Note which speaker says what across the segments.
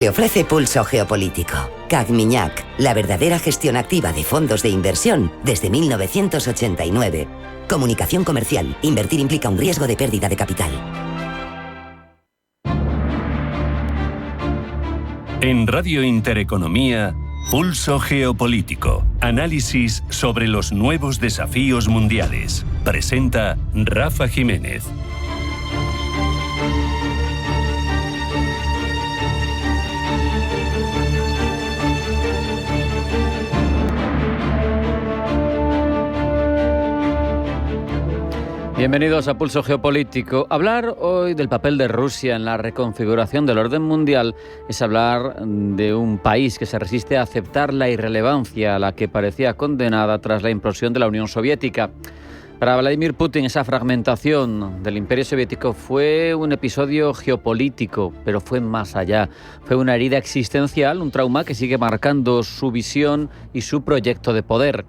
Speaker 1: Te ofrece Pulso Geopolítico. CAC-Miñac, la verdadera gestión activa de fondos de inversión desde 1989. Comunicación comercial. Invertir implica un riesgo de pérdida de capital.
Speaker 2: En Radio Intereconomía, Pulso Geopolítico. Análisis sobre los nuevos desafíos mundiales. Presenta Rafa Jiménez.
Speaker 3: Bienvenidos a Pulso Geopolítico. Hablar hoy del papel de Rusia en la reconfiguración del orden mundial es hablar de un país que se resiste a aceptar la irrelevancia a la que parecía condenada tras la implosión de la Unión Soviética. Para Vladimir Putin, esa fragmentación del Imperio Soviético fue un episodio geopolítico, pero fue más allá. Fue una herida existencial, un trauma que sigue marcando su visión y su proyecto de poder.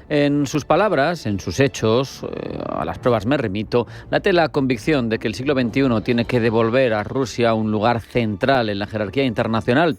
Speaker 3: En sus palabras, en sus hechos, a las pruebas me remito, late la convicción de que el siglo XXI tiene que devolver a Rusia un lugar central en la jerarquía internacional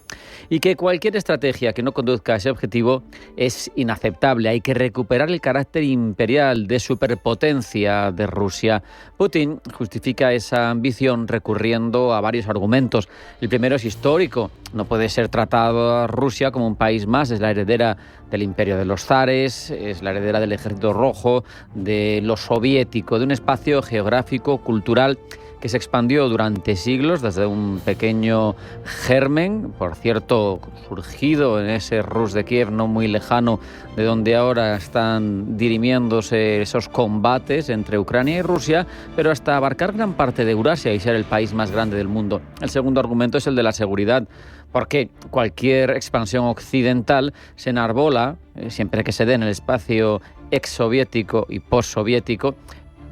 Speaker 3: y que cualquier estrategia que no conduzca a ese objetivo es inaceptable. Hay que recuperar el carácter imperial de superpotencia de Rusia. Putin justifica esa ambición recurriendo a varios argumentos. El primero es histórico. No puede ser tratado a Rusia como un país más. Es la heredera del imperio de los zares, es la heredera del ejército rojo, de lo soviético, de un espacio geográfico, cultural, que se expandió durante siglos desde un pequeño germen, por cierto, surgido en ese Rus de Kiev no muy lejano de donde ahora están dirimiéndose esos combates entre Ucrania y Rusia, pero hasta abarcar gran parte de Eurasia y ser el país más grande del mundo. El segundo argumento es el de la seguridad, porque cualquier expansión occidental se enarbola, siempre que se dé en el espacio exsoviético y postsoviético,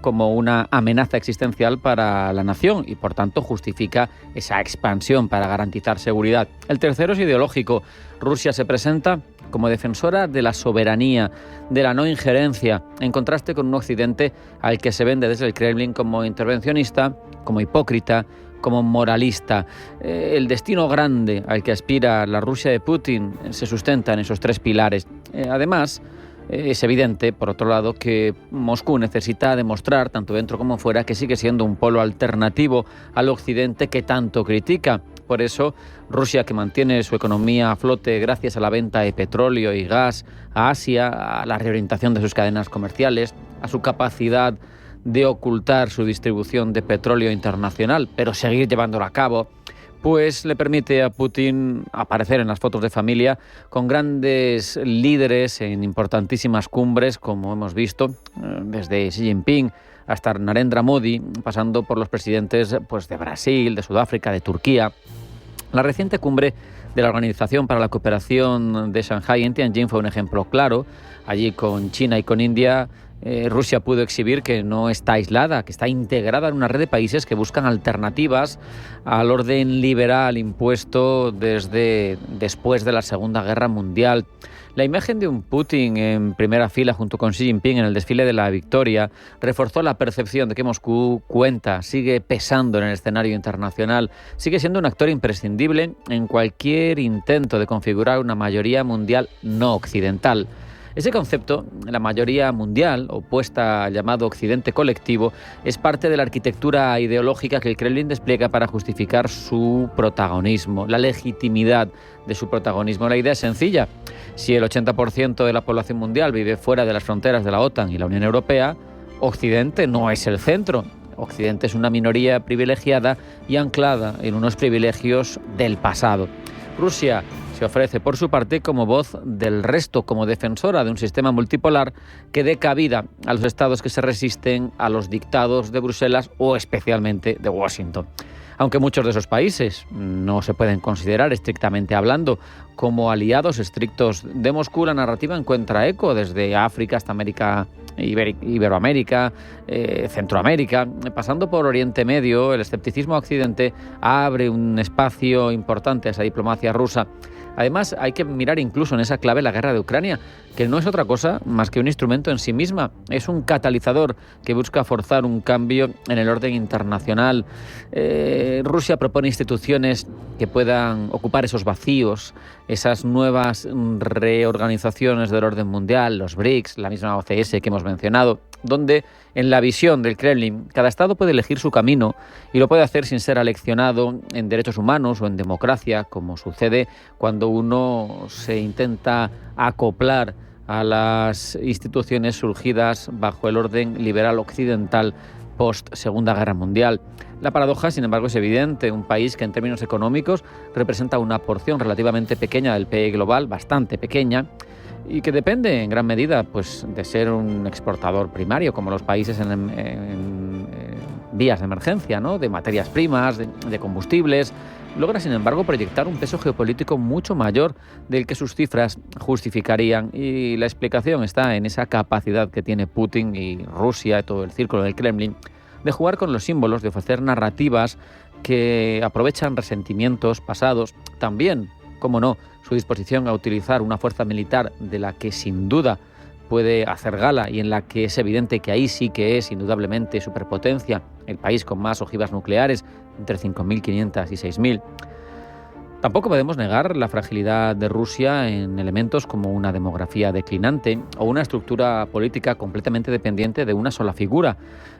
Speaker 3: como una amenaza existencial para la nación y, por tanto, justifica esa expansión para garantizar seguridad. El tercero es ideológico. Rusia se presenta como defensora de la soberanía, de la no injerencia, en contraste con un Occidente al que se vende desde el Kremlin como intervencionista, como hipócrita, como moralista. El destino grande al que aspira la Rusia de Putin se sustenta en esos tres pilares. Además, es evidente, por otro lado, que Moscú necesita demostrar, tanto dentro como fuera, que sigue siendo un polo alternativo al Occidente que tanto critica. Por eso, Rusia, que mantiene su economía a flote gracias a la venta de petróleo y gas a Asia, a la reorientación de sus cadenas comerciales, a su capacidad de ocultar su distribución de petróleo internacional, pero seguir llevándola a cabo, pues le permite a Putin aparecer en las fotos de familia con grandes líderes en importantísimas cumbres, como hemos visto, desde Xi Jinping hasta Narendra Modi, pasando por los presidentes pues, de Brasil, de Sudáfrica, de Turquía. La reciente cumbre de la Organización para la Cooperación de Shanghái en Tianjin fue un ejemplo claro. Allí con China y con India, Rusia pudo exhibir que no está aislada, que está integrada en una red de países que buscan alternativas al orden liberal impuesto desde después de la Segunda Guerra Mundial. La imagen de un Putin en primera fila junto con Xi Jinping en el desfile de la victoria reforzó la percepción de que Moscú cuenta, sigue pesando en el escenario internacional, sigue siendo un actor imprescindible en cualquier intento de configurar una mayoría mundial no occidental. Ese concepto, la mayoría mundial, opuesta al llamado Occidente colectivo, es parte de la arquitectura ideológica que el Kremlin despliega para justificar su protagonismo, la legitimidad de su protagonismo. La idea es sencilla. Si el 80% de la población mundial vive fuera de las fronteras de la OTAN y la Unión Europea, Occidente no es el centro. Occidente es una minoría privilegiada y anclada en unos privilegios del pasado. Rusia se ofrece, por su parte, como voz del resto, como defensora de un sistema multipolar que dé cabida a los estados que se resisten a los dictados de Bruselas o especialmente de Washington. Aunque muchos de esos países no se pueden considerar estrictamente hablando como aliados estrictos de Moscú, la narrativa encuentra eco desde África hasta América, Iberoamérica, Centroamérica, pasando por Oriente Medio. El escepticismo a Occidente abre un espacio importante a esa diplomacia rusa. Además, hay que mirar incluso en esa clave la guerra de Ucrania, que no es otra cosa más que un instrumento en sí misma. Es un catalizador que busca forzar un cambio en el orden internacional. Rusia propone instituciones que puedan ocupar esos vacíos, esas nuevas reorganizaciones del orden mundial, los BRICS, la misma OCS que hemos mencionado, donde en la visión del Kremlin cada Estado puede elegir su camino y lo puede hacer sin ser aleccionado en derechos humanos o en democracia, como sucede cuando uno se intenta acoplar a las instituciones surgidas bajo el orden liberal occidental post-Segunda Guerra Mundial. La paradoja, sin embargo, es evidente. Un país que en términos económicos representa una porción relativamente pequeña del PIB global, bastante pequeña, y que depende en gran medida pues, de ser un exportador primario, como los países en vías de emergencia, ¿no? De materias primas, de combustibles, logra, sin embargo, proyectar un peso geopolítico mucho mayor del que sus cifras justificarían. Y la explicación está en esa capacidad que tiene Putin y Rusia, y todo el círculo del Kremlin, de jugar con los símbolos, de ofrecer narrativas que aprovechan resentimientos pasados, también, cómo no, su disposición a utilizar una fuerza militar de la que sin duda puede hacer gala y en la que es evidente que ahí sí que es indudablemente superpotencia, el país con más ojivas nucleares, entre 5.500 y 6.000. Tampoco podemos negar la fragilidad de Rusia en elementos como una demografía declinante o una estructura política completamente dependiente de una sola figura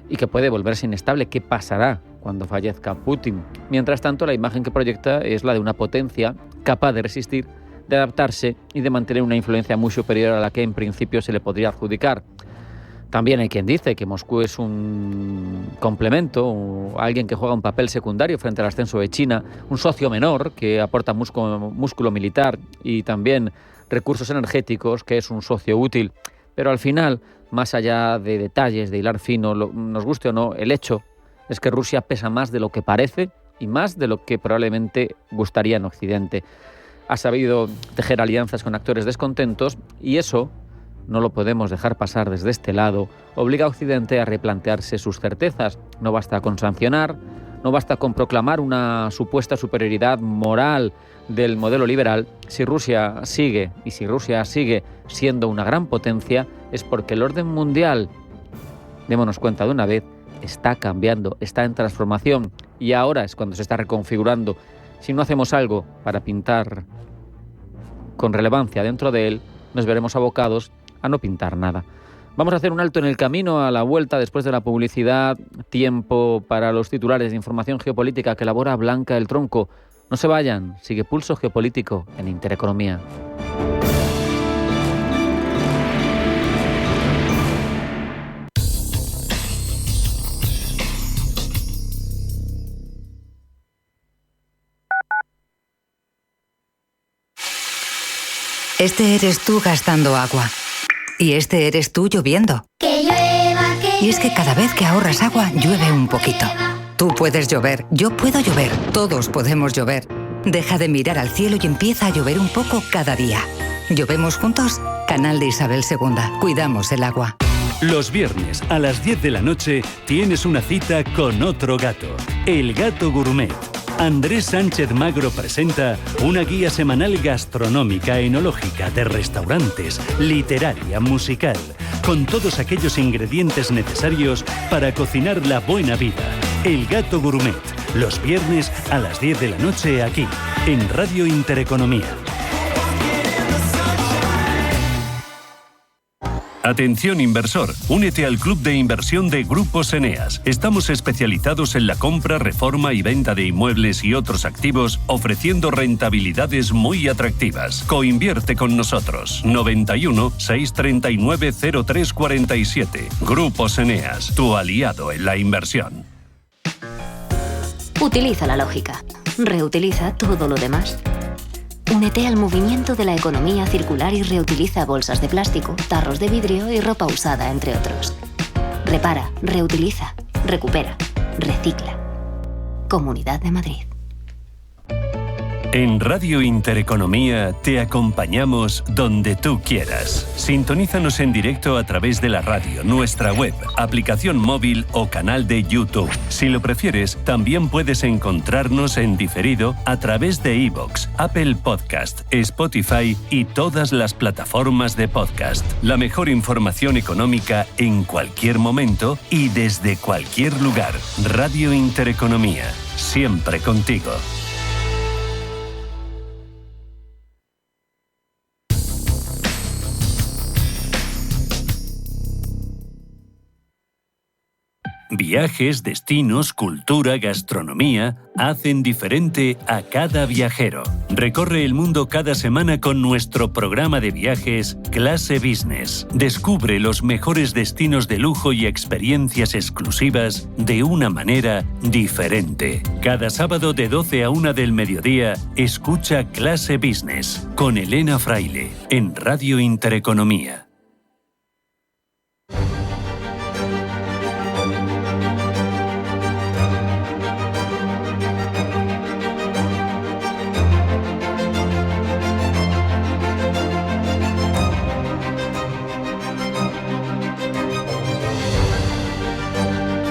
Speaker 3: y que puede volverse inestable. ¿Qué pasará cuando fallezca Putin? Mientras tanto, la imagen que proyecta es la de una potencia capaz de resistir, de adaptarse y de mantener una influencia muy superior a la que en principio se le podría adjudicar. También hay quien dice que Moscú es un complemento, o alguien que juega un papel secundario frente al ascenso de China, un socio menor que aporta músculo militar y también recursos energéticos, que es un socio útil. Pero al final, más allá de detalles, de hilar fino, nos guste o no, el hecho es que Rusia pesa más de lo que parece y más de lo que probablemente gustaría en Occidente. Ha sabido tejer alianzas con actores descontentos y eso no lo podemos dejar pasar desde este lado. Obliga a Occidente a replantearse sus certezas. No basta con sancionar, no basta con proclamar una supuesta superioridad moral del modelo liberal. Si Rusia sigue siendo una gran potencia, es porque el orden mundial, démonos cuenta de una vez, está cambiando, está en transformación y ahora es cuando se está reconfigurando. Si no hacemos algo para pintar con relevancia dentro de él, nos veremos abocados a no pintar nada. Vamos a hacer un alto en el camino. A la vuelta, después de la publicidad, tiempo para los titulares de información geopolítica que elabora Blanca del Tronco. No se vayan, sigue Pulso Geopolítico en Intereconomía.
Speaker 4: Este eres tú gastando agua. Y este eres tú lloviendo.
Speaker 5: Que llueva, que
Speaker 4: y es que cada vez que ahorras agua, llueve un poquito. Tú puedes llover, yo puedo llover, todos podemos llover. Deja de mirar al cielo y empieza a llover un poco cada día. ¿Llovemos juntos? Canal de Isabel II. Cuidamos el agua.
Speaker 2: Los viernes a las 10 de la noche tienes una cita con otro gato, el Gato Gourmet. Andrés Sánchez Magro presenta una guía semanal gastronómica, enológica, de restaurantes, literaria, musical, con todos aquellos ingredientes necesarios para cocinar la buena vida. El Gato Gourmet, los viernes a las 10 de la noche aquí, en Radio Intereconomía. Atención inversor, únete al club de inversión de Grupos Eneas. Estamos especializados en la compra, reforma y venta de inmuebles y otros activos, ofreciendo rentabilidades muy atractivas. Coinvierte con nosotros. 91 639 0347. Grupos Eneas, tu aliado en la inversión.
Speaker 6: Utiliza la lógica. Reutiliza todo lo demás. Únete al movimiento de la economía circular y reutiliza bolsas de plástico, tarros de vidrio y ropa usada, entre otros. Repara, reutiliza, recupera, recicla. Comunidad de Madrid.
Speaker 2: En Radio Intereconomía te acompañamos donde tú quieras. Sintonízanos en directo a través de la radio, nuestra web, aplicación móvil o canal de YouTube. Si lo prefieres, también puedes encontrarnos en diferido a través de iVoox, Apple Podcast, Spotify y todas las plataformas de podcast. La mejor información económica en cualquier momento y desde cualquier lugar. Radio Intereconomía, siempre contigo. Viajes, destinos, cultura, gastronomía hacen diferente a cada viajero. Recorre el mundo cada semana con nuestro programa de viajes Clase Business. Descubre los mejores destinos de lujo y experiencias exclusivas de una manera diferente. Cada sábado de 12 a 1 del mediodía, escucha Clase Business con Elena Fraile en Radio Intereconomía.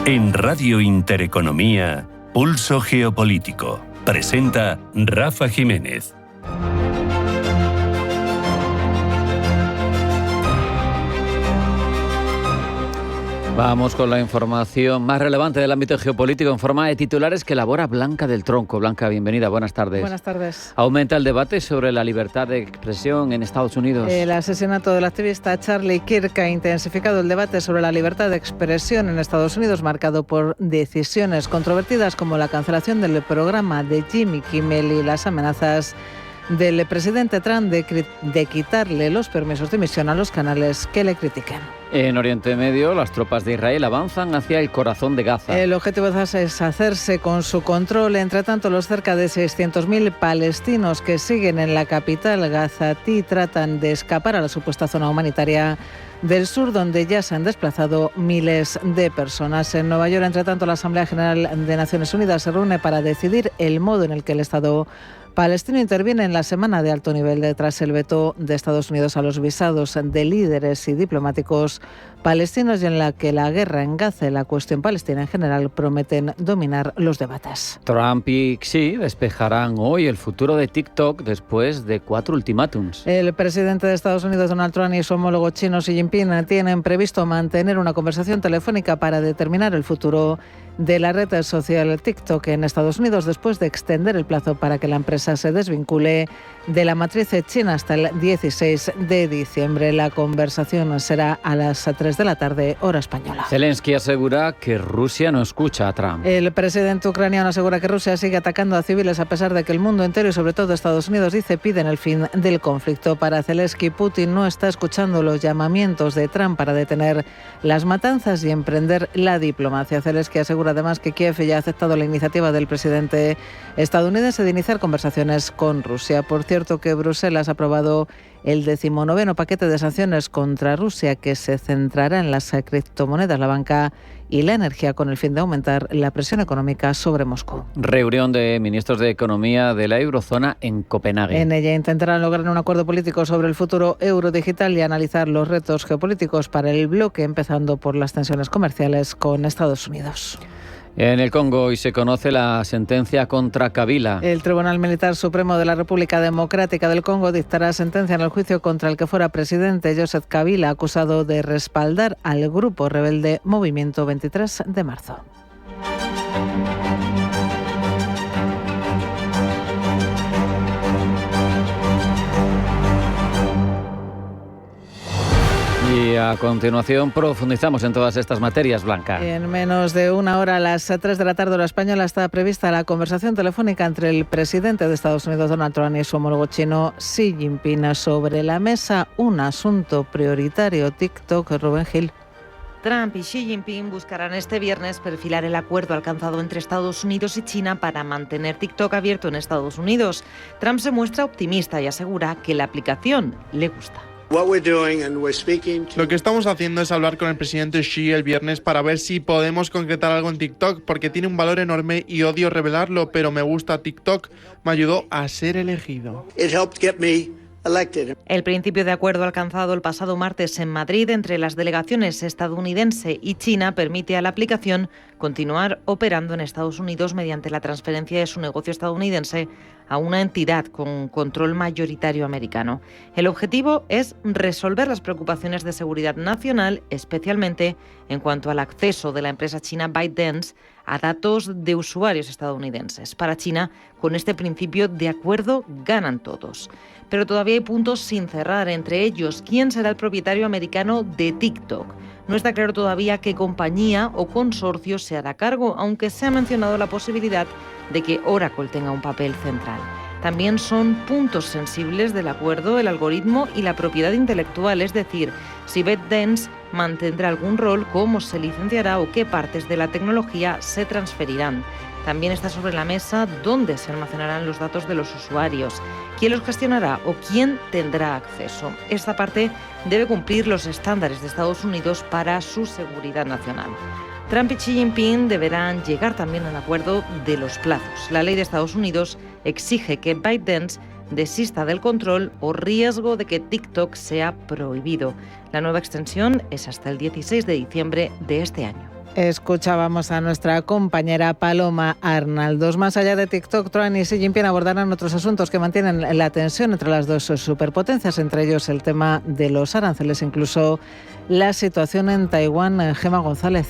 Speaker 2: En Radio Intereconomía, Pulso Geopolítico. Presenta Rafa Jiménez.
Speaker 3: Vamos con la información más relevante del ámbito geopolítico en forma de titulares que elabora Blanca del Tronco. Blanca, bienvenida, buenas tardes.
Speaker 5: Buenas tardes.
Speaker 3: Aumenta el debate sobre la libertad de expresión en Estados Unidos.
Speaker 5: El asesinato del activista Charlie Kirk ha intensificado el debate sobre la libertad de expresión en Estados Unidos, marcado por decisiones controvertidas como la cancelación del programa de Jimmy Kimmel y las amenazas del presidente Trump de quitarle los permisos de emisión a los canales que le critiquen.
Speaker 3: En Oriente Medio, las tropas de Israel avanzan hacia el corazón de Gaza.
Speaker 5: El objetivo es hacerse con su control. Entre tanto, los cerca de 600.000 palestinos que siguen en la capital gazatí tratan de escapar a la supuesta zona humanitaria del sur, donde ya se han desplazado miles de personas. En Nueva York, entre tanto, la Asamblea General de Naciones Unidas se reúne para decidir el modo en el que el Estado palestino interviene en la semana de alto nivel tras el veto de Estados Unidos a los visados de líderes y diplomáticos palestinos, y en la que la guerra en Gaza y la cuestión palestina en general prometen dominar los debates.
Speaker 3: Trump y Xi despejarán hoy el futuro de TikTok después de 4 ultimátums.
Speaker 5: El presidente de Estados Unidos, Donald Trump, y su homólogo chino, Xi Jinping, tienen previsto mantener una conversación telefónica para determinar el futuro de la red social TikTok en Estados Unidos, después de extender el plazo para que la empresa se desvincule de la matriz china hasta el 16 de diciembre. La conversación será a las 3 de la tarde, hora española.
Speaker 3: Zelensky asegura que Rusia no escucha a Trump.
Speaker 5: El presidente ucraniano asegura que Rusia sigue atacando a civiles a pesar de que el mundo entero y sobre todo Estados Unidos, dice, piden el fin del conflicto. Para Zelensky, Putin no está escuchando los llamamientos de Trump para detener las matanzas y emprender la diplomacia. Zelensky asegura además que Kiev ya ha aceptado la iniciativa del presidente estadounidense de iniciar conversaciones con Rusia. Por cierto, que Bruselas ha aprobado el 19º paquete de sanciones contra Rusia, que se centrará en las criptomonedas, la banca y la energía, con el fin de aumentar la presión económica sobre Moscú.
Speaker 3: Reunión de ministros de Economía de la Eurozona en Copenhague.
Speaker 5: En ella intentarán lograr un acuerdo político sobre el futuro euro digital y analizar los retos geopolíticos para el bloque, empezando por las tensiones comerciales con Estados Unidos.
Speaker 3: En el Congo hoy se conoce la sentencia contra Kabila.
Speaker 5: El Tribunal Militar Supremo de la República Democrática del Congo dictará sentencia en el juicio contra el que fuera presidente Joseph Kabila, acusado de respaldar al grupo rebelde Movimiento 23 de marzo.
Speaker 3: Y a continuación profundizamos en todas estas materias, Blanca.
Speaker 5: En menos de una hora, a las 3 de la tarde hora española, está prevista la conversación telefónica entre el presidente de Estados Unidos, Donald Trump, y su homólogo chino, Xi Jinping. Sobre la mesa, un asunto prioritario: TikTok. Rubén Gil.
Speaker 7: Trump y Xi Jinping buscarán este viernes perfilar el acuerdo alcanzado entre Estados Unidos y China para mantener TikTok abierto en Estados Unidos. Trump se muestra optimista y asegura que la aplicación le gusta.
Speaker 8: Lo que estamos haciendo es hablar con el presidente Xi el viernes para ver si podemos concretar algo en TikTok, porque tiene un valor enorme y odio revelarlo, pero me gusta TikTok. Me ayudó a ser elegido.
Speaker 7: El principio de acuerdo alcanzado el pasado martes en Madrid entre las delegaciones estadounidense y China permite a la aplicación continuar operando en Estados Unidos mediante la transferencia de su negocio estadounidense a una entidad con control mayoritario americano. El objetivo es resolver las preocupaciones de seguridad nacional, especialmente en cuanto al acceso de la empresa china ByteDance a datos de usuarios estadounidenses. Para China, con este principio de acuerdo ganan todos. Pero todavía hay puntos sin cerrar, entre ellos, ¿quién será el propietario americano de TikTok? No está claro todavía qué compañía o consorcio se hará cargo, aunque se ha mencionado la posibilidad de que Oracle tenga un papel central. También son puntos sensibles del acuerdo el algoritmo y la propiedad intelectual, es decir, si ByteDance mantendrá algún rol, cómo se licenciará o qué partes de la tecnología se transferirán. También está sobre la mesa dónde se almacenarán los datos de los usuarios, quién los gestionará o quién tendrá acceso. Esta parte debe cumplir los estándares de Estados Unidos para su seguridad nacional. Trump y Xi Jinping deberán llegar también a un acuerdo de los plazos. La ley de Estados Unidos exige que ByteDance desista del control o riesgo de que TikTok sea prohibido. La nueva extensión es hasta el 16 de diciembre de este año.
Speaker 5: Escuchábamos a nuestra compañera Paloma Arnaldos. Más allá de TikTok, Trump y Xi Jinping abordarán otros asuntos que mantienen la tensión entre las dos superpotencias, entre ellos el tema de los aranceles, incluso la situación en Taiwán. Gemma González.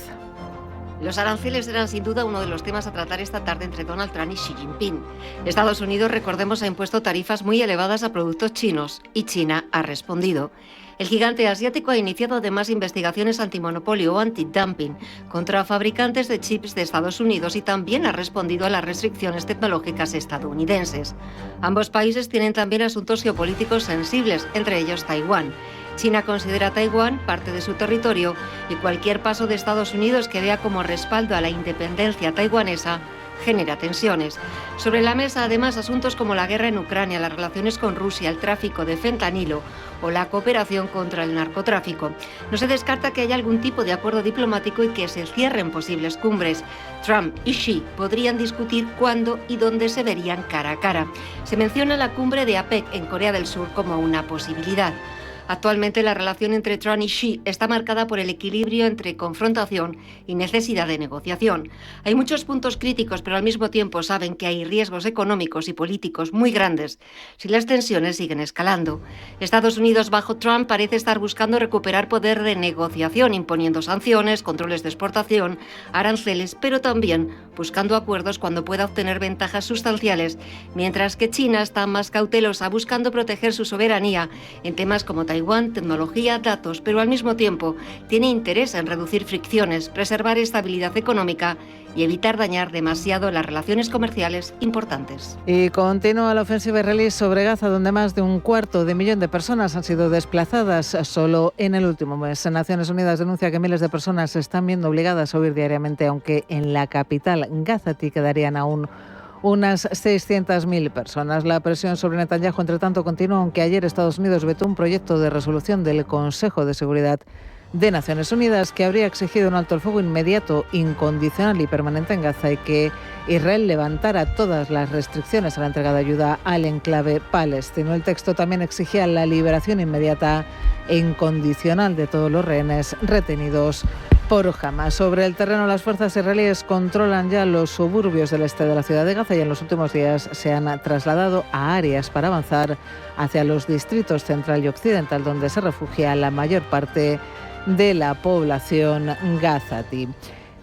Speaker 9: Los aranceles eran sin duda uno de los temas a tratar esta tarde entre Donald Trump y Xi Jinping. Estados Unidos, recordemos, ha impuesto tarifas muy elevadas a productos chinos y China ha respondido. El gigante asiático ha iniciado además investigaciones antimonopolio o antidumping contra fabricantes de chips de Estados Unidos y también ha respondido a las restricciones tecnológicas estadounidenses. Ambos países tienen también asuntos geopolíticos sensibles, entre ellos Taiwán. China considera a Taiwán parte de su territorio y cualquier paso de Estados Unidos que vea como respaldo a la independencia taiwanesa genera tensiones. Sobre la mesa, además, asuntos como la guerra en Ucrania, las relaciones con Rusia, el tráfico de fentanilo o la cooperación contra el narcotráfico. No se descarta que haya algún tipo de acuerdo diplomático y que se cierren posibles cumbres. Trump y Xi podrían discutir cuándo y dónde se verían cara a cara. Se menciona la cumbre de APEC en Corea del Sur como una posibilidad. Actualmente la relación entre Trump y Xi está marcada por el equilibrio entre confrontación y necesidad de negociación. Hay muchos puntos críticos, pero al mismo tiempo saben que hay riesgos económicos y políticos muy grandes si las tensiones siguen escalando. Estados Unidos bajo Trump parece estar buscando recuperar poder de negociación, imponiendo sanciones, controles de exportación, aranceles, pero también buscando acuerdos cuando pueda obtener ventajas sustanciales, mientras que China está más cautelosa, buscando proteger su soberanía en temas como Taiwán, tecnología, datos, pero al mismo tiempo tiene interés en reducir fricciones, preservar estabilidad económica y evitar dañar demasiado las relaciones comerciales importantes.
Speaker 5: Y continúa la ofensiva israelí sobre Gaza, donde más de 250.000 de personas han sido desplazadas solo en el último mes. Naciones Unidas denuncia que miles de personas se están viendo obligadas a huir diariamente, aunque en la capital gazatí quedarían aún unas 600.000 personas. La presión sobre Netanyahu, entre tanto, continúa, aunque ayer Estados Unidos vetó un proyecto de resolución del Consejo de Seguridad de Naciones Unidas que habría exigido un alto el fuego inmediato, incondicional y permanente en Gaza y que Israel levantara todas las restricciones a la entrega de ayuda al enclave palestino. El texto también exigía la liberación inmediata e incondicional de todos los rehenes retenidos por Hamas. Sobre el terreno, las fuerzas israelíes controlan ya los suburbios del este de la ciudad de Gaza y en los últimos días se han trasladado a áreas para avanzar hacia los distritos central y occidental, donde se refugia la mayor parte de la población gazatí.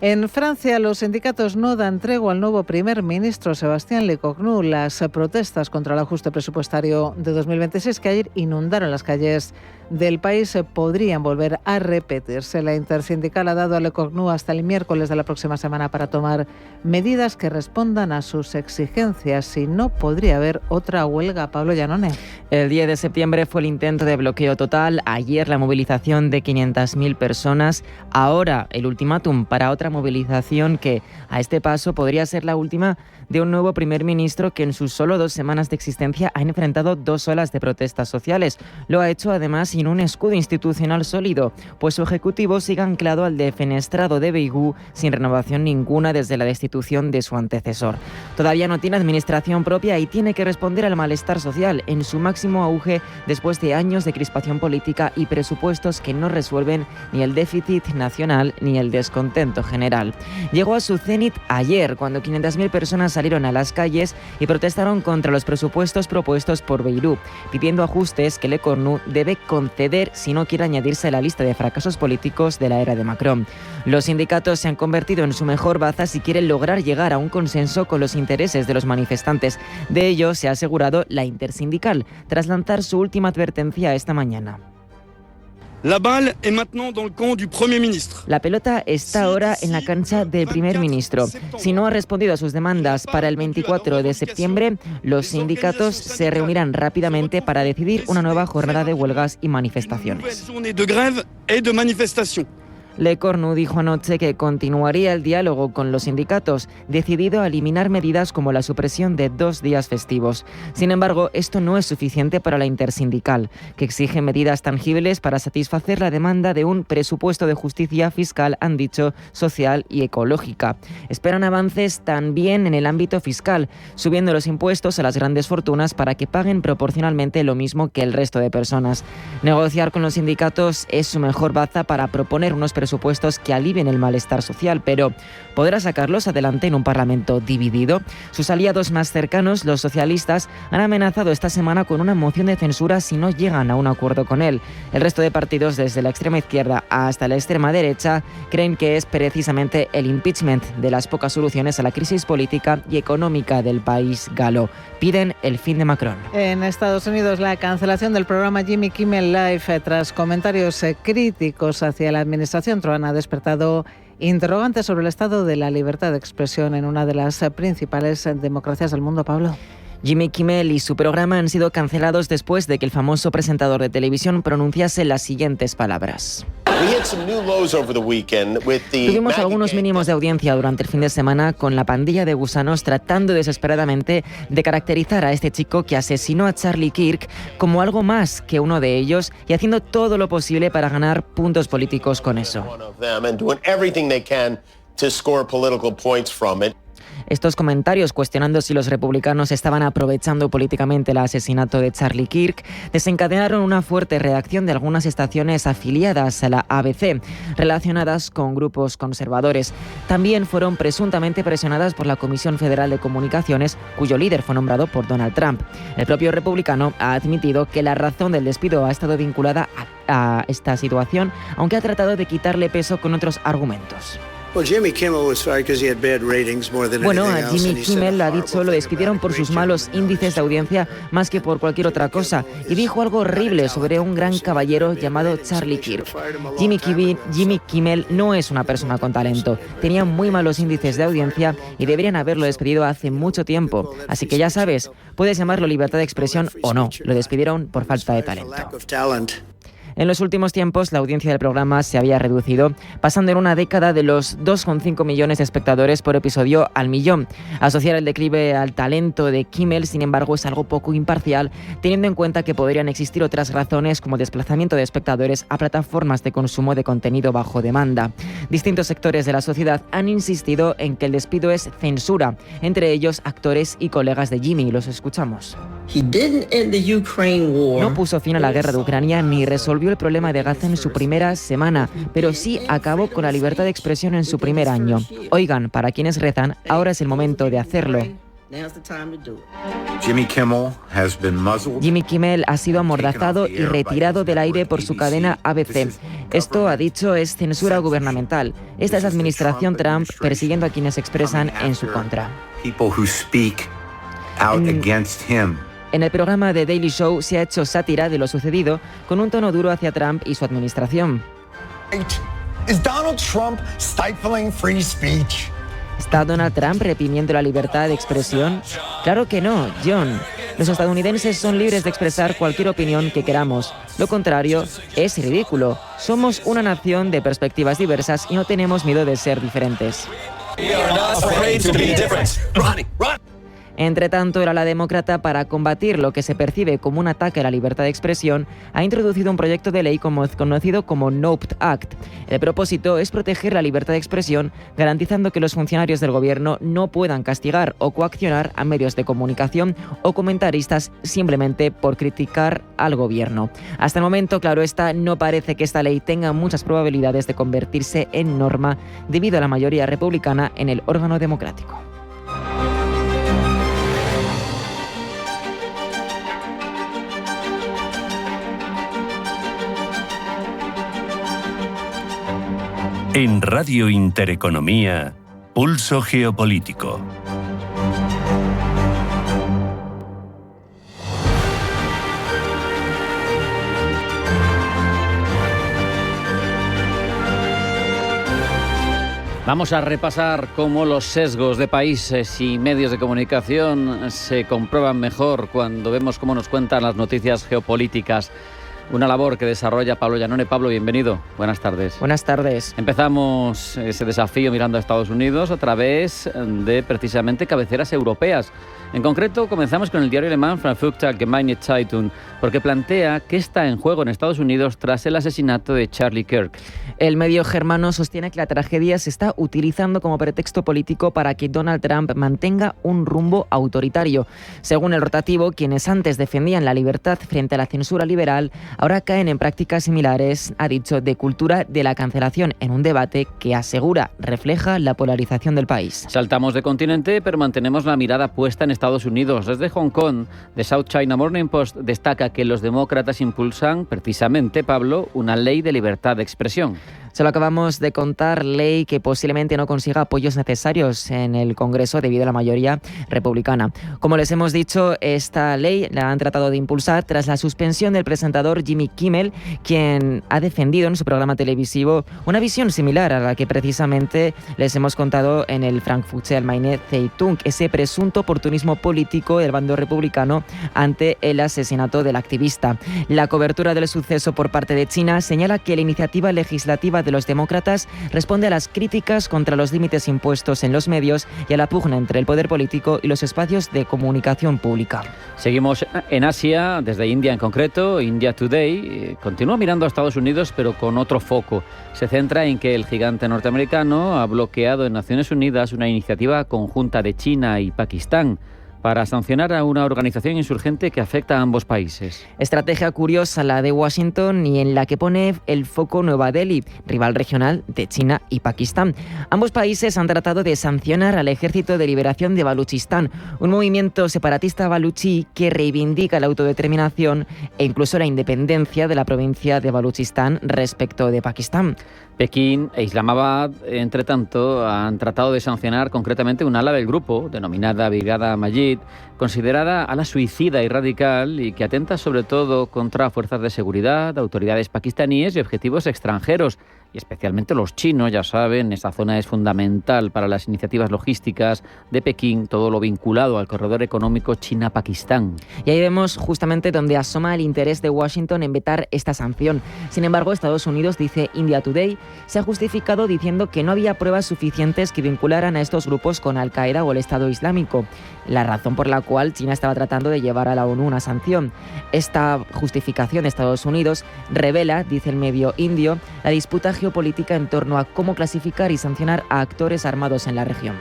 Speaker 5: En Francia, los sindicatos no dan tregua al nuevo primer ministro Sébastien Lecornu. Las protestas contra el ajuste presupuestario de 2026 que ayer inundaron las calles del país podrían volver a repetirse. La intersindical ha dado a Lecornu hasta el miércoles de la próxima semana para tomar medidas que respondan a sus exigencias. Si no, podría haber otra huelga. Pablo Llanone.
Speaker 10: El 10 de septiembre fue el intento de bloqueo total, ayer la movilización de 500.000 personas, ahora el ultimátum para otra movilización que a este paso podría ser la última de un nuevo primer ministro que en sus solo 2 semanas de existencia ha enfrentado 2 olas de protestas sociales. Lo ha hecho además sin un escudo institucional sólido, pues su ejecutivo sigue anclado al defenestrado de Beigú sin renovación ninguna desde la destitución de su antecesor. Todavía no tiene administración propia y tiene que responder al malestar social en su máximo auge después de años de crispación política y presupuestos que no resuelven ni el déficit nacional ni el descontento general. Llegó a su cenit ayer, cuando 500.000 personas salieron a las calles y protestaron contra los presupuestos propuestos por Bayrou, pidiendo ajustes que Le Cornu debe conceder si no quiere añadirse a la lista de fracasos políticos de la era de Macron. Los sindicatos se han convertido en su mejor baza si quieren lograr llegar a un consenso con los intereses de los manifestantes. De ello se ha asegurado la Intersindical, tras lanzar su última advertencia esta mañana.
Speaker 11: La balle est maintenant dans le camp du Premier ministre.
Speaker 10: La pelota está ahora en la cancha del primer ministro. Si no ha respondido a sus demandas para el 24 de septiembre, los sindicatos se reunirán rápidamente para decidir una nueva jornada de huelgas y manifestaciones. Le Cornu dijo anoche que continuaría el diálogo con los sindicatos, decidido a eliminar medidas como la supresión de 2 días festivos. Sin embargo, esto no es suficiente para la Intersindical, que exige medidas tangibles para satisfacer la demanda de un presupuesto de justicia fiscal, han dicho, social y ecológica. Esperan avances también en el ámbito fiscal, subiendo los impuestos a las grandes fortunas para que paguen proporcionalmente lo mismo que el resto de personas. Negociar con los sindicatos es su mejor baza para proponer unos presupuestos que alivien el malestar social, pero ¿podrá sacarlos adelante en un Parlamento dividido? Sus aliados más cercanos, los socialistas, han amenazado esta semana con una moción de censura si no llegan a un acuerdo con él. El resto de partidos, desde la extrema izquierda hasta la extrema derecha, creen que es precisamente el impeachment de las pocas soluciones a la crisis política y económica del país galo. Piden el fin de Macron.
Speaker 5: En Estados Unidos, la cancelación del programa Jimmy Kimmel Live tras comentarios críticos hacia la administración Trump ha despertado interrogantes sobre el estado de la libertad de expresión en una de las principales democracias del mundo, Pablo.
Speaker 10: Jimmy Kimmel y su programa han sido cancelados después de que el famoso presentador de televisión pronunciase las siguientes palabras. Tuvimos algunos mínimos de audiencia durante el fin de semana con la pandilla de gusanos tratando desesperadamente de caracterizar a este chico que asesinó a Charlie Kirk como algo más que uno de ellos y haciendo todo lo posible para ganar puntos políticos con eso. Estos comentarios cuestionando si los republicanos estaban aprovechando políticamente el asesinato de Charlie Kirk desencadenaron una fuerte reacción de algunas estaciones afiliadas a la ABC, relacionadas con grupos conservadores. También fueron presuntamente presionadas por la Comisión Federal de Comunicaciones, cuyo líder fue nombrado por Donald Trump. El propio republicano ha admitido que la razón del despido ha estado vinculada a esta situación, aunque ha tratado de quitarle peso con otros argumentos.
Speaker 12: Bueno, a Jimmy
Speaker 10: Kimmel lo ha dicho, lo despidieron por sus malos índices de audiencia más que por cualquier otra cosa, y dijo algo horrible sobre un gran caballero llamado Charlie Kirk. Jimmy Kimmel no es una persona con talento, tenía muy malos índices de audiencia y deberían haberlo despedido hace mucho tiempo, así que ya sabes, puedes llamarlo libertad de expresión o no, lo despidieron por falta de talento. En los últimos tiempos, la audiencia del programa se había reducido, pasando en una década de los 2,5 millones de espectadores por episodio al millón. Asociar el declive al talento de Kimmel, sin embargo, es algo poco imparcial, teniendo en cuenta que podrían existir otras razones como el desplazamiento de espectadores a plataformas de consumo de contenido bajo demanda. Distintos sectores de la sociedad han insistido en que el despido es censura, entre ellos actores y colegas de Jimmy. Los escuchamos. No puso fin a la guerra de Ucrania ni resolvió el problema de Gaza en su primera semana, pero sí acabó con la libertad de expresión en su primer año. Oigan, para quienes rezan, ahora es el momento de hacerlo. Jimmy Kimmel ha sido amordazado y retirado del aire por su cadena ABC. Esto, ha dicho, es censura gubernamental. Esta es la administración Trump persiguiendo a quienes expresan en su contra. En el programa The Daily Show se ha hecho sátira de lo sucedido con un tono duro hacia Trump y su administración. ¿Está Donald Trump reprimiendo la libertad de expresión? Claro que no, John. Los estadounidenses son libres de expresar cualquier opinión que queramos. Lo contrario es ridículo. Somos una nación de perspectivas diversas y no tenemos miedo de ser diferentes. Entre tanto, el ala demócrata, para combatir lo que se percibe como un ataque a la libertad de expresión, ha introducido un proyecto de ley conocido como NOPE Act. El propósito es proteger la libertad de expresión, garantizando que los funcionarios del gobierno no puedan castigar o coaccionar a medios de comunicación o comentaristas simplemente por criticar al gobierno. Hasta el momento, claro está, no parece que esta ley tenga muchas probabilidades de convertirse en norma debido a la mayoría republicana en el órgano democrático.
Speaker 2: En Radio Intereconomía, Pulso Geopolítico.
Speaker 3: Vamos a repasar cómo los sesgos de países y medios de comunicación se comprueban mejor cuando vemos cómo nos cuentan las noticias geopolíticas. Una labor que desarrolla Pablo Llanone. Pablo, bienvenido. Buenas tardes.
Speaker 10: Buenas tardes.
Speaker 3: Empezamos ese desafío mirando a Estados Unidos a través de precisamente cabeceras europeas. En concreto, comenzamos con el diario alemán Frankfurter Allgemeine Zeitung, porque plantea qué está en juego en Estados Unidos tras el asesinato de Charlie Kirk.
Speaker 10: El medio germano sostiene que la tragedia se está utilizando como pretexto político para que Donald Trump mantenga un rumbo autoritario. Según el rotativo, quienes antes defendían la libertad frente a la censura liberal, ahora caen en prácticas similares, ha dicho, de cultura de la cancelación, en un debate que asegura refleja la polarización del país.
Speaker 3: Saltamos de continente, pero mantenemos la mirada puesta en Estados Unidos. Desde Hong Kong, The South China Morning Post destaca que los demócratas impulsan, precisamente, Pablo, una ley de libertad de expresión.
Speaker 10: Se lo acabamos de contar, ley que posiblemente no consiga apoyos necesarios en el Congreso debido a la mayoría republicana. Como les hemos dicho, esta ley la han tratado de impulsar tras la suspensión del presentador Jimmy Kimmel, quien ha defendido en su programa televisivo una visión similar a la que precisamente les hemos contado en el Frankfurter Allgemeine Zeitung, ese presunto oportunismo político del bando republicano ante el asesinato del activista. La cobertura del suceso por parte de China señala que la iniciativa legislativa de los demócratas responde a las críticas contra los límites impuestos en los medios y a la pugna entre el poder político y los espacios de comunicación pública.
Speaker 3: Seguimos en Asia, desde India en concreto. India Today continúa mirando a Estados Unidos, pero con otro foco. Se centra en que el gigante norteamericano ha bloqueado en Naciones Unidas una iniciativa conjunta de China y Pakistán para sancionar a una organización insurgente que afecta a ambos países.
Speaker 10: Estrategia curiosa la de Washington y en la que pone el foco Nueva Delhi, rival regional de China y Pakistán. Ambos países han tratado de sancionar al Ejército de Liberación de Baluchistán, un movimiento separatista baluchí que reivindica la autodeterminación e incluso la independencia de la provincia de Baluchistán respecto de Pakistán.
Speaker 3: Pekín e Islamabad, entre tanto, han tratado de sancionar concretamente un ala del grupo, denominada Brigada Majid, considerada ala suicida y radical y que atenta sobre todo contra fuerzas de seguridad, autoridades pakistaníes y objetivos extranjeros. Y especialmente los chinos, ya saben, esa zona es fundamental para las iniciativas logísticas de Pekín, todo lo vinculado al corredor económico China-Pakistán.
Speaker 10: Y ahí vemos justamente donde asoma el interés de Washington en vetar esta sanción. Sin embargo, Estados Unidos, dice India Today, se ha justificado diciendo que no había pruebas suficientes que vincularan a estos grupos con Al-Qaeda o el Estado Islámico, la razón por la cual China estaba tratando de llevar a la ONU una sanción. Esta justificación de Estados Unidos revela, dice el medio indio, la disputa geopolítica en torno a cómo clasificar y sancionar a actores armados en la región.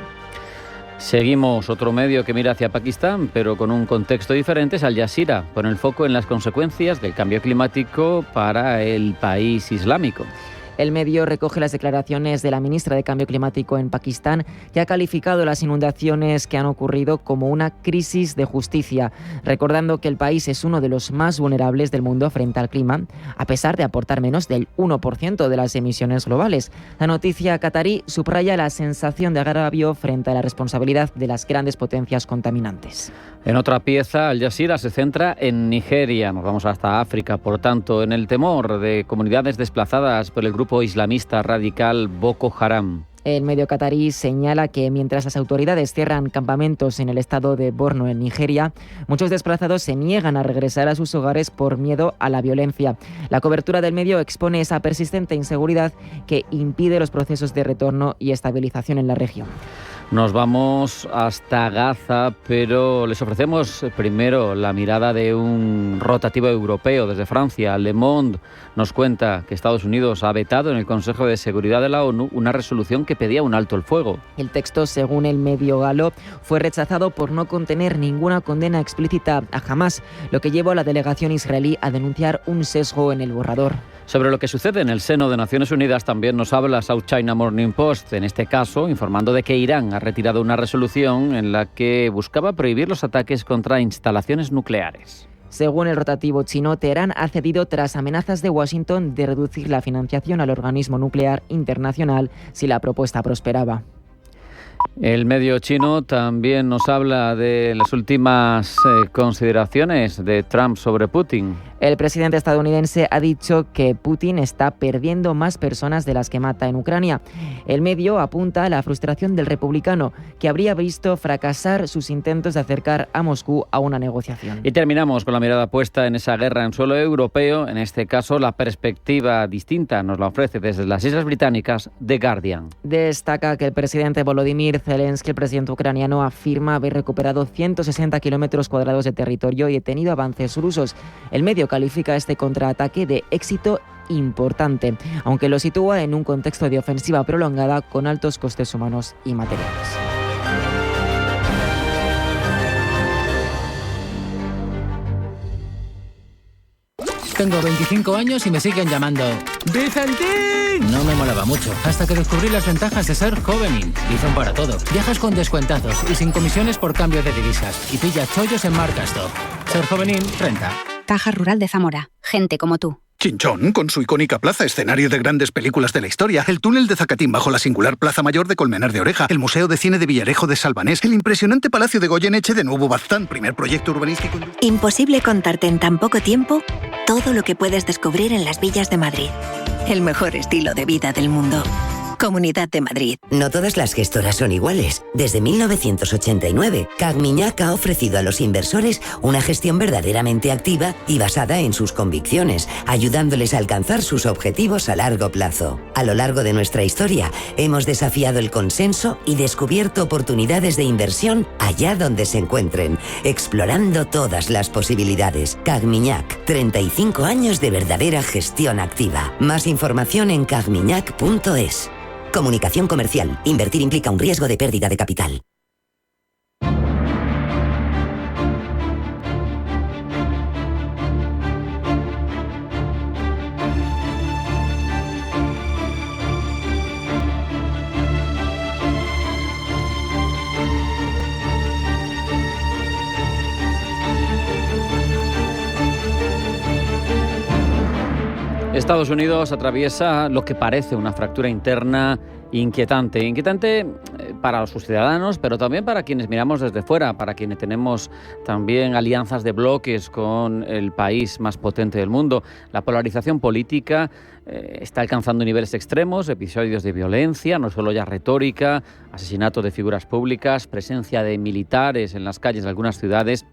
Speaker 3: Seguimos otro medio que mira hacia Pakistán, pero con un contexto diferente, es Al Jazeera, con el foco en las consecuencias del cambio climático para el país islámico.
Speaker 10: El medio recoge las declaraciones de la ministra de Cambio Climático en Pakistán, que ha calificado las inundaciones que han ocurrido como una crisis de justicia, recordando que el país es uno de los más vulnerables del mundo frente al clima, a pesar de aportar menos del 1% de las emisiones globales. La noticia catarí subraya la sensación de agravio frente a la responsabilidad de las grandes potencias contaminantes.
Speaker 3: En otra pieza, Al Jazeera se centra en Nigeria. Nos vamos hasta África, por tanto, en el temor de comunidades desplazadas por el grupo islamista radical Boko Haram.
Speaker 10: El medio catarí señala que mientras las autoridades cierran campamentos en el estado de Borno, en Nigeria, muchos desplazados se niegan a regresar a sus hogares por miedo a la violencia. La cobertura del medio expone esa persistente inseguridad que impide los procesos de retorno y estabilización en la región.
Speaker 3: Nos vamos hasta Gaza, pero les ofrecemos primero la mirada de un rotativo europeo desde Francia. Le Monde nos cuenta que Estados Unidos ha vetado en el Consejo de Seguridad de la ONU una resolución que pedía un alto el fuego.
Speaker 10: El texto, según el medio galo, fue rechazado por no contener ninguna condena explícita a Hamás, lo que llevó a la delegación israelí a denunciar un sesgo en el borrador.
Speaker 3: Sobre lo que sucede en el seno de Naciones Unidas también nos habla South China Morning Post, en este caso informando de que Irán ha retirado una resolución en la que buscaba prohibir los ataques contra instalaciones nucleares.
Speaker 10: Según el rotativo chino, Teherán ha cedido tras amenazas de Washington de reducir la financiación al organismo nuclear internacional si la propuesta prosperaba.
Speaker 3: El medio chino también nos habla de las últimas consideraciones de Trump sobre Putin.
Speaker 10: El presidente estadounidense ha dicho que Putin está perdiendo más personas de las que mata en Ucrania. El medio apunta a la frustración del republicano, que habría visto fracasar sus intentos de acercar a Moscú a una negociación.
Speaker 3: Y terminamos con la mirada puesta en esa guerra en suelo europeo. En este caso, la perspectiva distinta nos la ofrece desde las Islas Británicas The Guardian.
Speaker 10: Destaca que el presidente Volodymyr Zelensky, el presidente ucraniano, afirma haber recuperado 160 kilómetros cuadrados de territorio y tenido avances rusos. El medio califica este contraataque de éxito importante, aunque lo sitúa en un contexto de ofensiva prolongada con altos costes humanos y materiales.
Speaker 12: Tengo 25 años y me siguen llamando ¡Vicentín! No me molaba mucho, hasta que descubrí las ventajas de ser Jovenin. Bizum para todo. Viajas con descuentazos y sin comisiones por cambio de divisas. Y pillas chollos en Marcastop. Ser Jovenin renta.
Speaker 13: Caja Rural de Zamora. Gente como tú.
Speaker 14: Chinchón, con su icónica plaza, escenario de grandes películas de la historia, el túnel de Zacatín bajo la singular Plaza Mayor de Colmenar de Oreja, el Museo de Cine de Villarejo de Salvanés, el impresionante Palacio de Goyeneche de Nuevo Baztán, primer proyecto urbanístico.
Speaker 15: Imposible contarte en tan poco tiempo todo lo que puedes descubrir en las villas de Madrid. El mejor estilo de vida del mundo. Comunidad de Madrid.
Speaker 1: No todas las gestoras son iguales. Desde 1989, Cagmiñac ha ofrecido a los inversores una gestión verdaderamente activa y basada en sus convicciones, ayudándoles a alcanzar sus objetivos a largo plazo. A lo largo de nuestra historia, hemos desafiado el consenso y descubierto oportunidades de inversión allá donde se encuentren, explorando todas las posibilidades. Cagmiñac, 35 años de verdadera gestión activa. Más información en cagmiñac.es. Comunicación comercial. Invertir implica un riesgo de pérdida de capital.
Speaker 3: Estados Unidos atraviesa lo que parece una fractura interna inquietante. Inquietante para sus ciudadanos, pero también para quienes miramos desde fuera, para quienes tenemos también alianzas de bloques con el país más potente del mundo. La polarización política está alcanzando niveles extremos, episodios de violencia, no solo ya retórica, asesinato de figuras públicas, presencia de militares en las calles de algunas ciudades.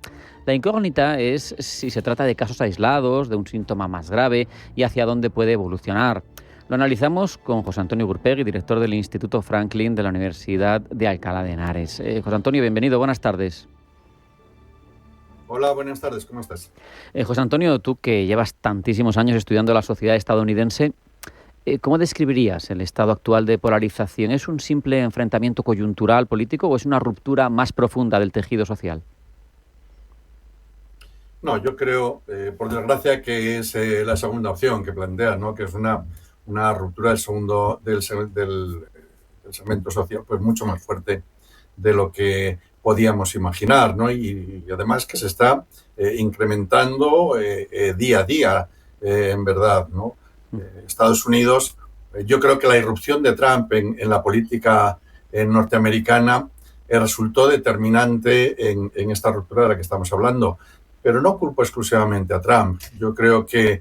Speaker 3: La incógnita es si se trata de casos aislados, de un síntoma más grave y hacia dónde puede evolucionar. Lo analizamos con José Antonio Gurpegui, director del Instituto Franklin de la Universidad de Alcalá de Henares. José Antonio, bienvenido, buenas tardes.
Speaker 16: Hola, buenas tardes, ¿cómo estás?
Speaker 3: José Antonio, tú que llevas tantísimos años estudiando la sociedad estadounidense, ¿cómo describirías el estado actual de polarización? ¿Es un simple enfrentamiento coyuntural político o es una ruptura más profunda del tejido social?
Speaker 16: No, yo creo, por desgracia, que es la segunda opción que plantea, ¿no? Que es una ruptura del segmento social pues mucho más fuerte de lo que podíamos imaginar, ¿no? Y además que se está incrementando día a día, en verdad, ¿no? Estados Unidos, yo creo que la irrupción de Trump en la política norteamericana resultó determinante en esta ruptura de la que estamos hablando. Pero no culpo exclusivamente a Trump. Yo creo que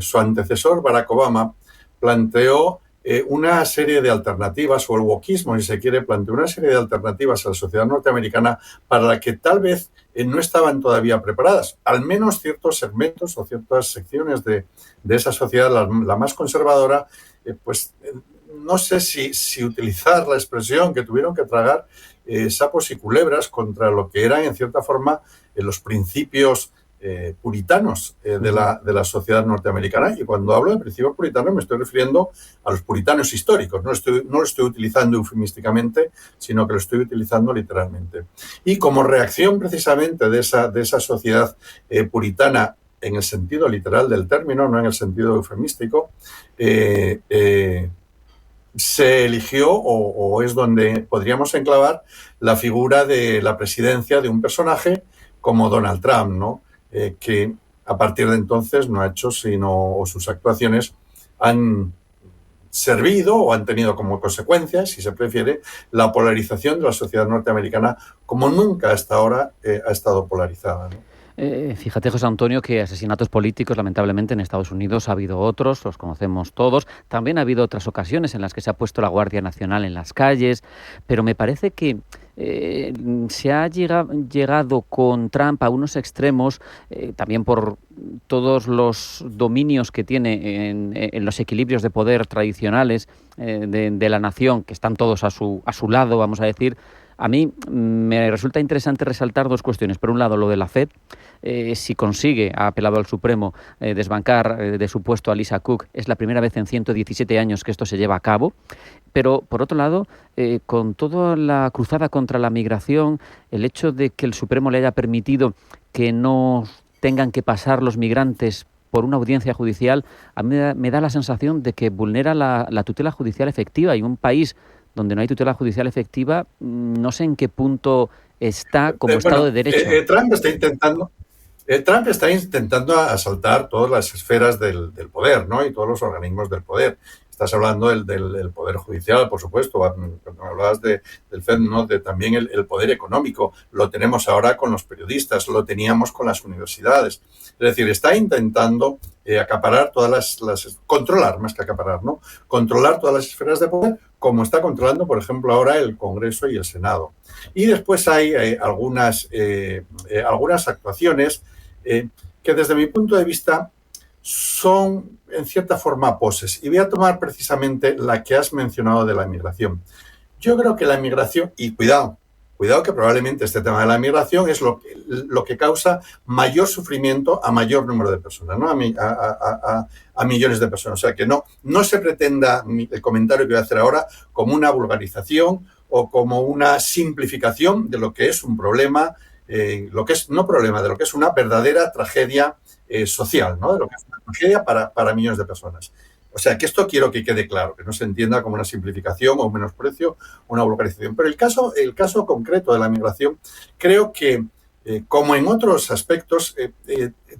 Speaker 16: su antecesor, Barack Obama, planteó una serie de alternativas, o el wokismo, si se quiere, planteó una serie de alternativas a la sociedad norteamericana para la que tal vez no estaban todavía preparadas. Al menos ciertos segmentos o ciertas secciones de esa sociedad, la más conservadora, no sé si utilizar la expresión, que tuvieron que tragar sapos y culebras contra lo que eran, en cierta forma, los principios puritanos de la sociedad norteamericana. Y cuando hablo de principios puritanos me estoy refiriendo a los puritanos históricos. No lo estoy utilizando eufemísticamente, sino que lo estoy utilizando literalmente. Y como reacción precisamente de esa sociedad puritana, en el sentido literal del término, no en el sentido eufemístico, se eligió, o es donde podríamos enclavar, la figura de la presidencia de un personaje como Donald Trump, ¿no? Que a partir de entonces no ha hecho sino, o sus actuaciones han servido o han tenido como consecuencia, si se prefiere, la polarización de la sociedad norteamericana como nunca hasta ahora ha estado polarizada, ¿no?
Speaker 3: Fíjate, José Antonio, que asesinatos políticos, lamentablemente, en Estados Unidos ha habido otros, los conocemos todos. También ha habido otras ocasiones en las que se ha puesto la Guardia Nacional en las calles, pero me parece que se ha llegado con Trump a unos extremos, también por todos los dominios que tiene en los equilibrios de poder tradicionales de la nación, que están todos a su lado, vamos a decir. A mí me resulta interesante resaltar dos cuestiones. Por un lado, lo de la FED. Si consigue, ha apelado al Supremo, desbancar de su puesto a Lisa Cook, es la primera vez en 117 años que esto se lleva a cabo. Pero, por otro lado, con toda la cruzada contra la migración, el hecho de que el Supremo le haya permitido que no tengan que pasar los migrantes por una audiencia judicial, a mí me da la sensación de que vulnera la tutela judicial efectiva, y un país donde no hay tutela judicial efectiva, no sé en qué punto está como Estado de Derecho.
Speaker 16: Trump está intentando asaltar todas las esferas del poder, ¿no? Y todos los organismos del poder. Estás hablando del poder judicial, por supuesto, cuando hablabas del FED, ¿no? También el poder económico. Lo tenemos ahora con los periodistas, lo teníamos con las universidades. Es decir, está intentando acaparar controlar más que acaparar, ¿no? Controlar todas las esferas de poder, como está controlando, por ejemplo, ahora el Congreso y el Senado. Y después hay algunas actuaciones que, desde mi punto de vista, son en cierta forma poses. Y voy a tomar precisamente la que has mencionado de la migración. Yo creo que la migración, y cuidado que probablemente este tema de la migración es lo que causa mayor sufrimiento a mayor número de personas, ¿no? A millones de personas. O sea, que no se pretenda el comentario que voy a hacer ahora como una vulgarización o como una simplificación de lo que es un problema, de lo que es una verdadera tragedia social, ¿no? De lo que es una tragedia para millones de personas. O sea, que esto quiero que quede claro, que no se entienda como una simplificación o un menosprecio o una vulgarización. Pero el caso concreto de la migración, creo que, como en otros aspectos,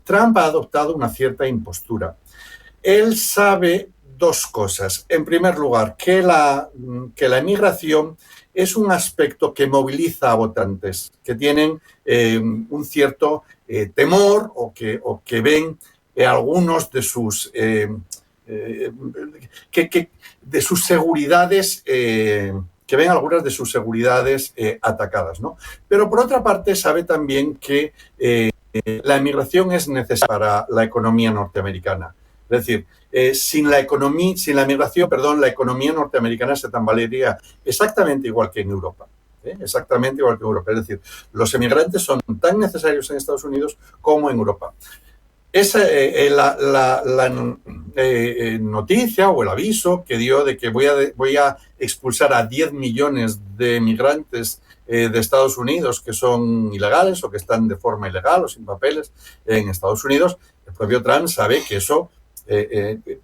Speaker 16: Trump ha adoptado una cierta impostura. Él sabe dos cosas. En primer lugar, que la migración es un aspecto que moviliza a votantes, que tienen un cierto temor o que ven algunos de sus... de sus seguridades, que ven algunas de sus seguridades atacadas, ¿no? Pero por otra parte sabe también que la emigración es necesaria para la economía norteamericana. Es decir, sin la migración, la economía norteamericana se tambalearía exactamente igual que en Europa. Exactamente igual que en Europa. Es decir, los emigrantes son tan necesarios en Estados Unidos como en Europa. Esa la noticia o el aviso que dio de que voy a expulsar a 10 millones de migrantes de Estados Unidos que son ilegales o que están de forma ilegal o sin papeles en Estados Unidos, el propio Trump sabe que eso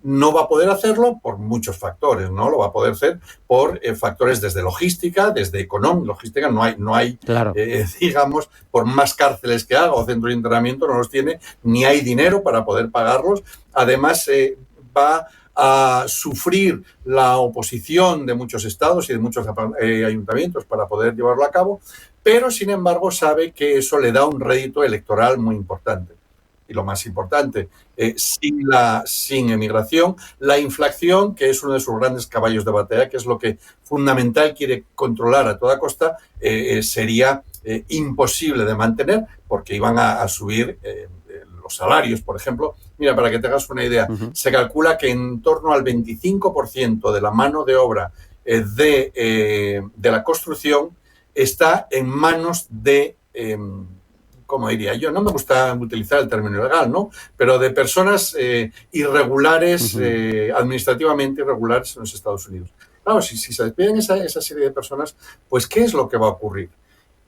Speaker 16: no va a poder hacerlo por muchos factores, ¿no? Lo va a poder hacer por factores desde logística, desde económica. Logística no hay claro. Digamos, por más cárceles que haga o centros de internamiento no los tiene, ni hay dinero para poder pagarlos. Además, va a sufrir la oposición de muchos estados y de muchos ayuntamientos para poder llevarlo a cabo, pero sin embargo sabe que eso le da un rédito electoral muy importante. y lo más importante, sin emigración, la inflación, que es uno de sus grandes caballos de batalla, que es lo que fundamental quiere controlar a toda costa, sería imposible de mantener, porque iban a subir los salarios, por ejemplo. Mira, para que te hagas una idea, se calcula que en torno al 25% de la mano de obra de la construcción está en manos de, ¿cómo diría yo? No me gusta utilizar el término legal, ¿no? Pero de personas irregulares, administrativamente irregulares en los Estados Unidos. Claro, si se despiden esa serie de personas, pues ¿qué es lo que va a ocurrir?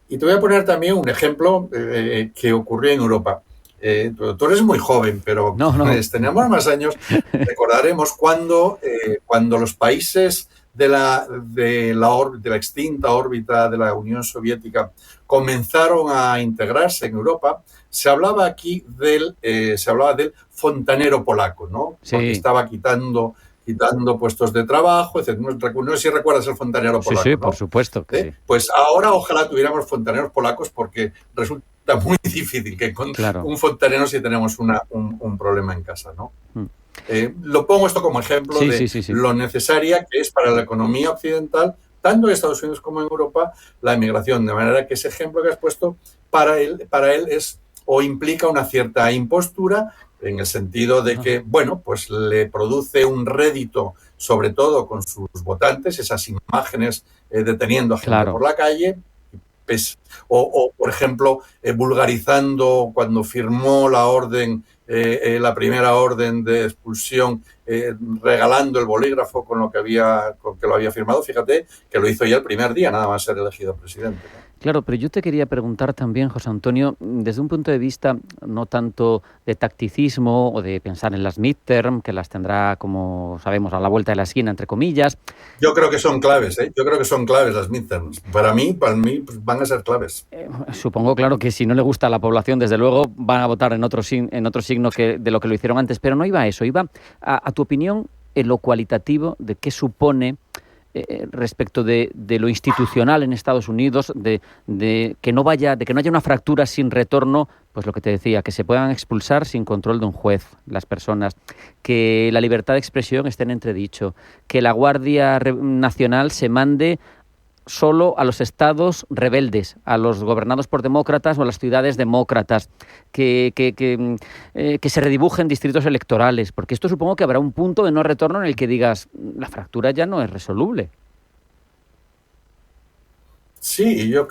Speaker 16: Y te voy a poner también un ejemplo que ocurrió en Europa. Tú eres muy joven, pero tenemos más años. Recordaremos cuando los países de la extinta órbita de la Unión Soviética comenzaron a integrarse en Europa, se hablaba aquí del fontanero polaco, ¿no? Sí. Porque estaba quitando puestos de trabajo, etc. No sé si recuerdas el fontanero polaco.
Speaker 3: Sí,
Speaker 16: ¿no?
Speaker 3: Por supuesto que sí.
Speaker 16: Pues ahora ojalá tuviéramos fontaneros polacos, porque resulta muy difícil que con un fontanero si tenemos un problema en casa, ¿no? Lo pongo esto como ejemplo de lo necesaria que es para la economía occidental, tanto en Estados Unidos como en Europa, la emigración. De manera que ese ejemplo que has puesto para él es o implica una cierta impostura, en el sentido de que, bueno, pues le produce un rédito, sobre todo con sus votantes, esas imágenes deteniendo a gente por la calle, o por ejemplo, vulgarizando cuando firmó la primera orden de expulsión, regalando el bolígrafo con que lo había firmado. Fíjate que lo hizo ya el primer día, nada más ser elegido presidente, ¿no?
Speaker 3: Claro, pero yo te quería preguntar también, José Antonio, desde un punto de vista no tanto de tacticismo o de pensar en las midterm, que las tendrá, como sabemos, a la vuelta de la esquina, entre comillas.
Speaker 16: Yo creo que son claves, ¿eh? Yo creo que son claves las midterms. Para mí pues van a ser claves.
Speaker 3: Supongo, claro, que si no le gusta a la población, desde luego van a votar en otro signo que de lo que lo hicieron antes. Pero no iba a eso, iba a tu opinión en lo cualitativo de qué supone respecto de lo institucional en Estados Unidos, de que no haya una fractura sin retorno, pues lo que te decía, que se puedan expulsar sin control de un juez las personas, que la libertad de expresión esté en entredicho, que la Guardia Nacional se mande solo a los estados rebeldes, a los gobernados por demócratas o a las ciudades demócratas, que se redibujen distritos electorales, porque esto supongo que habrá un punto de no retorno en el que digas, la fractura ya no es resoluble.
Speaker 16: Sí, yo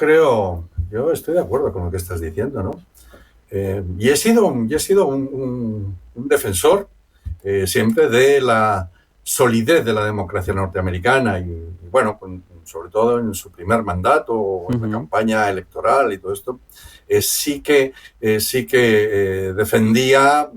Speaker 16: estoy de acuerdo con lo que estás diciendo, ¿no? Y he sido un defensor siempre de la solidez de la democracia norteamericana y bueno, sobre todo en su primer mandato, en la campaña electoral y todo esto, sí que defendía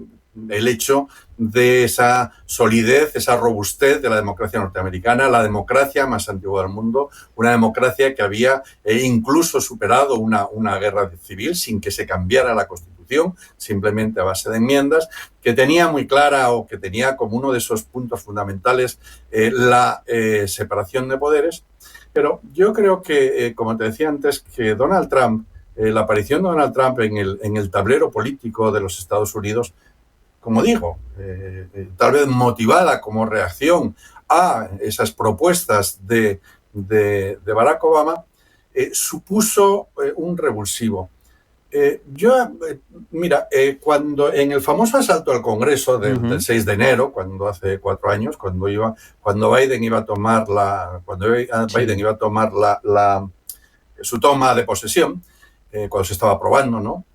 Speaker 16: el hecho de esa solidez, esa robustez de la democracia norteamericana, la democracia más antigua del mundo, una democracia que había incluso superado una guerra civil sin que se cambiara la Constitución, simplemente a base de enmiendas, que tenía muy clara o que tenía como uno de esos puntos fundamentales la separación de poderes. Pero yo creo que, como te decía antes, que Donald Trump, la aparición de Donald Trump en el tablero político de los Estados Unidos, como digo, tal vez motivada como reacción a esas propuestas de Barack Obama, supuso un revulsivo. Cuando en el famoso asalto al Congreso del 6 de enero, cuando hace 4 años, cuando Biden iba a tomar su toma de posesión, cuando se estaba aprobando, ¿no?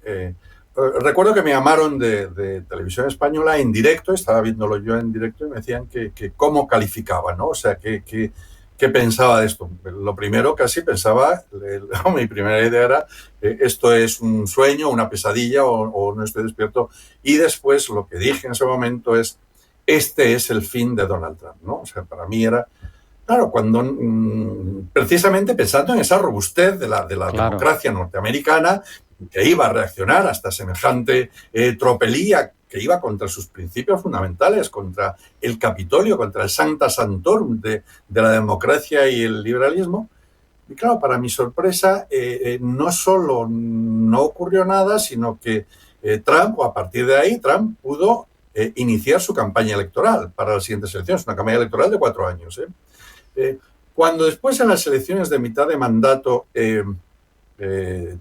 Speaker 16: Recuerdo que me llamaron de Televisión Española en directo, estaba viéndolo yo en directo y me decían que cómo calificaba, ¿no? O sea, ¿qué pensaba de esto? Lo primero casi pensaba, mi primera idea era, esto es un sueño, una pesadilla o no estoy despierto. Y después lo que dije en ese momento es, este es el fin de Donald Trump, ¿no? O sea, para mí era, claro, cuando precisamente pensando en esa robustez de la democracia norteamericana, que iba a reaccionar hasta semejante tropelía, que iba contra sus principios fundamentales, contra el Capitolio, contra el Sancta Sanctorum de la democracia y el liberalismo. Y claro, para mi sorpresa, no solo no ocurrió nada, sino que Trump, o a partir de ahí, Trump pudo iniciar su campaña electoral para las siguientes elecciones, una campaña electoral de 4 años. Cuando después en las elecciones de mitad de mandato,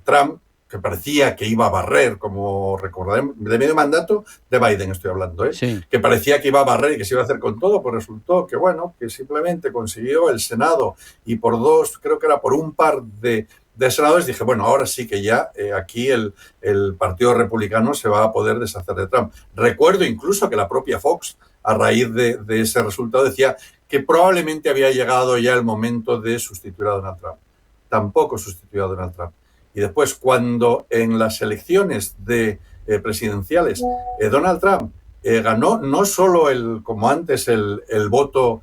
Speaker 16: Trump, que parecía que iba a barrer, como recordaremos, de medio mandato de Biden estoy hablando,
Speaker 3: Sí.
Speaker 16: que parecía que iba a barrer y que se iba a hacer con todo, pues resultó que, bueno, que simplemente consiguió el Senado y creo que era por un par de senadores, dije, bueno, ahora sí que ya aquí el Partido Republicano se va a poder deshacer de Trump. Recuerdo incluso que la propia Fox, a raíz de ese resultado, decía que probablemente había llegado ya el momento de sustituir a Donald Trump. Tampoco sustituyó a Donald Trump. Y después, cuando en las elecciones presidenciales Donald Trump ganó no solo el voto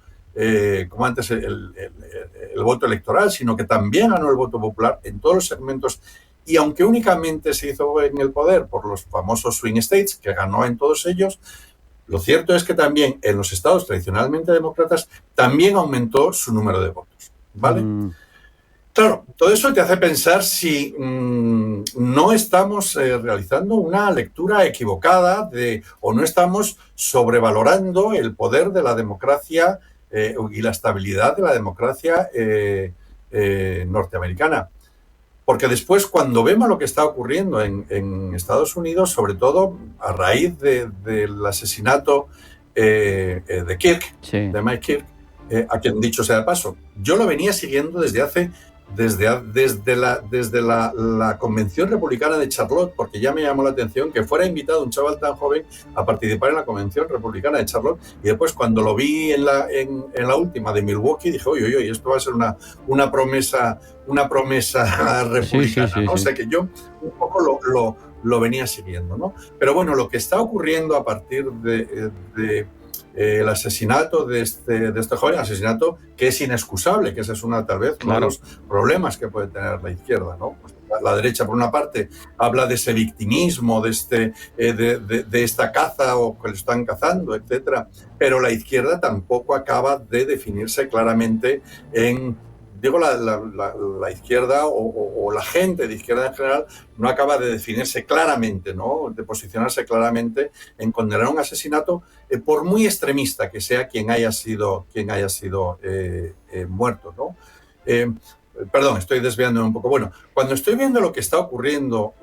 Speaker 16: electoral, sino que también ganó el voto popular en todos los segmentos, y aunque únicamente se hizo en el poder por los famosos swing states, que ganó en todos ellos, lo cierto es que también en los estados tradicionalmente demócratas también aumentó su número de votos, ¿vale? Claro, todo eso te hace pensar si no estamos realizando una lectura equivocada o no estamos sobrevalorando el poder de la democracia y la estabilidad de la democracia norteamericana. Porque después, cuando vemos lo que está ocurriendo en Estados Unidos, sobre todo a raíz del asesinato de Mike Kirk, a quien, dicho sea de paso, yo lo venía siguiendo desde la convención republicana de Charlotte, porque ya me llamó la atención que fuera invitado un chaval tan joven a participar en la convención republicana de Charlotte, y después cuando lo vi en la última de Milwaukee dije, oye, esto va a ser una promesa republicana, ¿no? O sea que yo un poco lo venía siguiendo, ¿no? Pero bueno, lo que está ocurriendo a partir el asesinato de este joven, asesinato que es inexcusable, que ese es uno de los problemas que puede tener la izquierda, ¿no? Pues la derecha, por una parte, habla de ese victimismo, de esta caza o que le están cazando, etcétera, pero la izquierda tampoco acaba de definirse claramente la izquierda o la gente de izquierda en general no acaba de definirse claramente, ¿no? De posicionarse claramente en condenar un asesinato, por muy extremista que sea quien haya sido muerto, ¿no? Perdón, estoy desviándome un poco. Bueno, cuando estoy viendo lo que está ocurriendo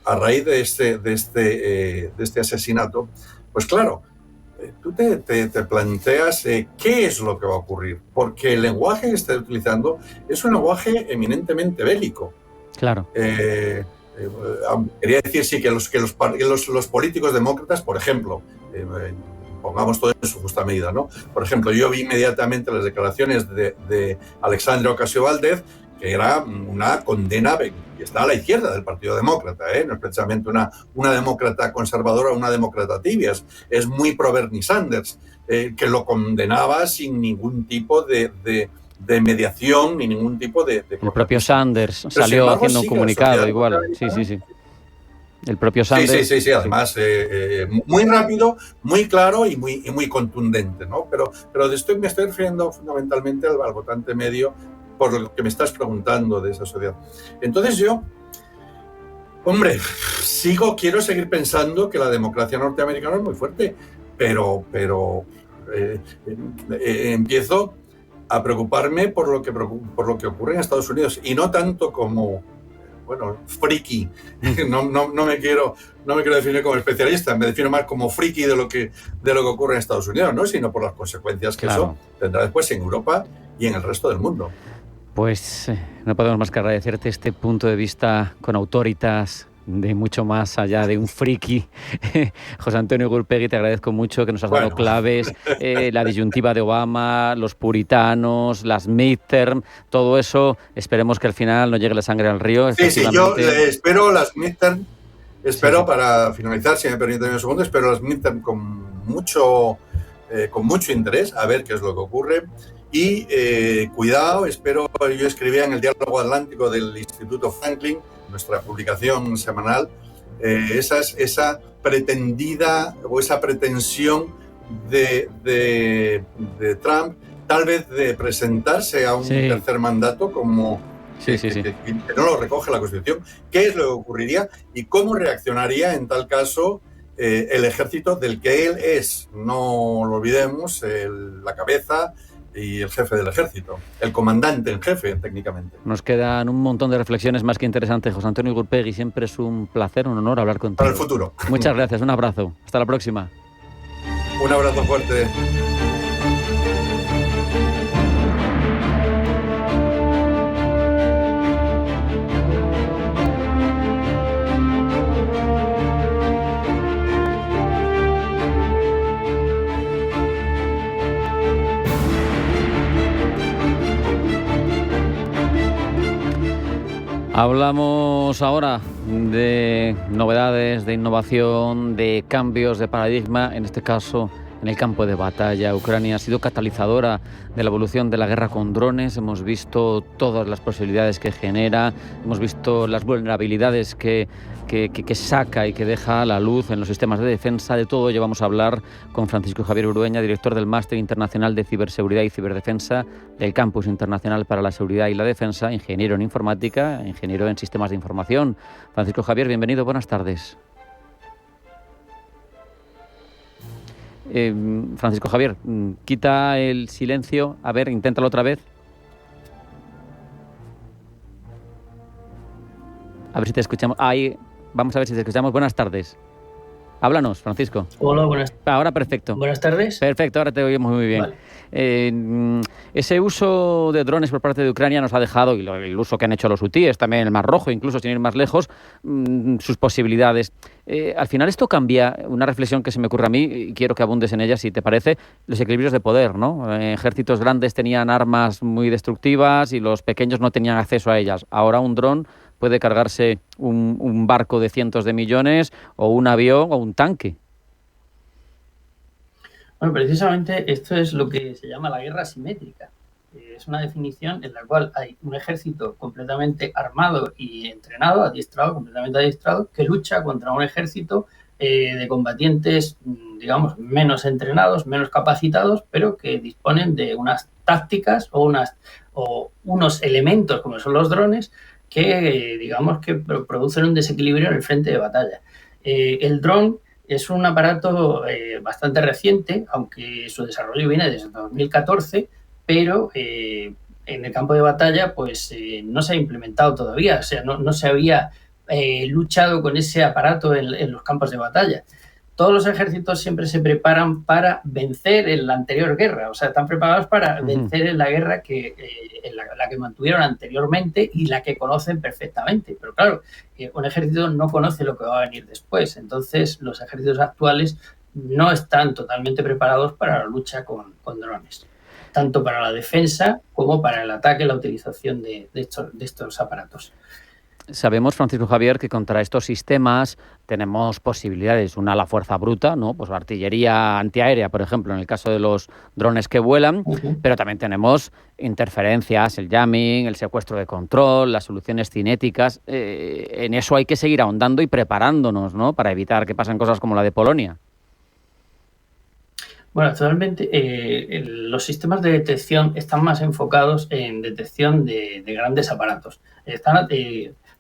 Speaker 16: a raíz de este asesinato, pues claro, tú te planteas qué es lo que va a ocurrir, porque el lenguaje que está utilizando es un lenguaje eminentemente bélico.
Speaker 3: Claro.
Speaker 16: Quería decir, sí, que los políticos demócratas, por ejemplo, pongamos todo en su justa medida, ¿no? Por ejemplo, yo vi inmediatamente las declaraciones de Alexandria Ocasio-Valdez, que era una condena, y está a la izquierda del Partido Demócrata, no es precisamente una demócrata conservadora o una demócrata tibia, es muy pro Bernie Sanders, que lo condenaba sin ningún tipo de mediación ni ningún tipo de...
Speaker 3: El propio Sanders salió haciendo un comunicado igual. Sí. El propio Sanders.
Speaker 16: Sí, además muy rápido, muy claro y muy contundente, ¿no? Pero me estoy refiriendo fundamentalmente al votante medio, por lo que me estás preguntando de esa sociedad. Entonces yo, quiero seguir pensando que la democracia norteamericana es muy fuerte, pero empiezo a preocuparme por lo que ocurre en Estados Unidos, y no tanto como friki. No me quiero definir como especialista, me defino más como friki de lo que ocurre en Estados Unidos, no, sino por las consecuencias que eso tendrá después en Europa y en el resto del mundo.
Speaker 3: Pues no podemos más que agradecerte este punto de vista con autoritas, de mucho más allá de un friki. José Antonio Gurpegui, te agradezco mucho que nos has dado claves, la disyuntiva de Obama, los puritanos, las midterm, todo eso. Esperemos que al final no llegue la sangre al río.
Speaker 16: Sí, yo espero las midterm, para finalizar, si me permiten un segundo, espero las midterm con mucho interés, a ver qué es lo que ocurre. Y cuidado, yo escribía en el Diálogo Atlántico del Instituto Franklin, nuestra publicación semanal, esa pretendida o esa pretensión de Trump, tal vez de presentarse a un tercer mandato como que no lo recoge la Constitución. ¿Qué es lo que ocurriría y cómo reaccionaría en tal caso el ejército del que él es, no lo olvidemos, la cabeza y el jefe del ejército, el comandante en jefe, técnicamente?
Speaker 3: Nos quedan un montón de reflexiones más que interesantes. José Antonio Gurpegui, siempre es un placer, un honor hablar contigo.
Speaker 16: Para el futuro.
Speaker 3: Muchas gracias, un abrazo. Hasta la próxima.
Speaker 16: Un abrazo fuerte.
Speaker 3: Hablamos ahora de novedades, de innovación, de cambios de paradigma, en este caso en el campo de batalla. Ucrania ha sido catalizadora de la evolución de la guerra con drones. Hemos visto todas las posibilidades que genera, hemos visto las vulnerabilidades que saca y que deja a la luz en los sistemas de defensa. De todo ello vamos a hablar con Francisco Javier Urueña, director del Máster Internacional de Ciberseguridad y Ciberdefensa del Campus Internacional para la Seguridad y la Defensa, ingeniero en informática, ingeniero en sistemas de información. Francisco Javier, bienvenido, buenas tardes. Francisco Javier, quita el silencio. A ver, inténtalo otra vez. A ver si te escuchamos. Ahí, vamos a ver si te escuchamos. Buenas tardes. Háblanos, Francisco.
Speaker 17: Hola, buenas tardes.
Speaker 3: Ahora perfecto.
Speaker 17: Buenas tardes.
Speaker 3: Perfecto, ahora te oímos muy bien. Vale. Ese uso de drones por parte de Ucrania nos ha dejado, y el uso que han hecho los hutíes, también el Mar Rojo, incluso sin ir más lejos, sus posibilidades. Al final esto cambia, una reflexión que se me ocurre a mí, y quiero que abundes en ella, si te parece, los equilibrios de poder, ¿no? Ejércitos grandes tenían armas muy destructivas y los pequeños no tenían acceso a ellas. Ahora un dron puede cargarse un barco de cientos de millones, o un avión, o un tanque.
Speaker 17: Bueno, precisamente esto es lo que se llama la guerra asimétrica. Es una definición en la cual hay un ejército completamente armado y entrenado, completamente adiestrado, que lucha contra un ejército de combatientes, digamos, menos entrenados, menos capacitados, pero que disponen de unas tácticas o unos elementos, como son los drones, que, digamos, que producen un desequilibrio en el frente de batalla. El dron es un aparato bastante reciente, aunque su desarrollo viene desde 2014, pero en el campo de batalla pues no se ha implementado todavía, o sea, no se había luchado con ese aparato en los campos de batalla. Todos los ejércitos siempre se preparan para vencer en la anterior guerra, o sea, están preparados para vencer en la guerra en la que mantuvieron anteriormente y la que conocen perfectamente. Pero claro, un ejército no conoce lo que va a venir después, entonces los ejércitos actuales no están totalmente preparados para la lucha con drones, tanto para la defensa como para el ataque, la utilización de estos aparatos.
Speaker 3: Sabemos, Francisco Javier, que contra estos sistemas tenemos posibilidades. Una, la fuerza bruta, ¿no? Pues artillería antiaérea, por ejemplo, en el caso de los drones que vuelan, pero también tenemos interferencias, el jamming, el secuestro de control, las soluciones cinéticas. En eso hay que seguir ahondando y preparándonos, ¿no? Para evitar que pasen cosas como la de Polonia.
Speaker 17: Bueno, actualmente los sistemas de detección están más enfocados en detección de grandes aparatos.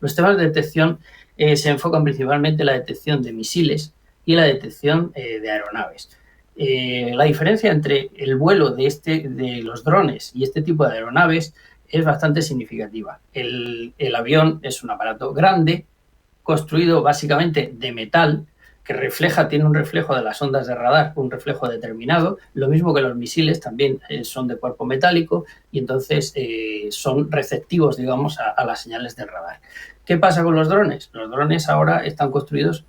Speaker 17: Los sistemas de detección se enfocan principalmente en la detección de misiles y la detección de aeronaves. La diferencia entre el vuelo de los drones y este tipo de aeronaves es bastante significativa. El avión es un aparato grande, construido básicamente de metal, que tiene un reflejo de las ondas de radar, un reflejo determinado, lo mismo que los misiles también son de cuerpo metálico y entonces son receptivos, digamos, a las señales del radar. ¿Qué pasa con los drones? Los drones ahora están construidos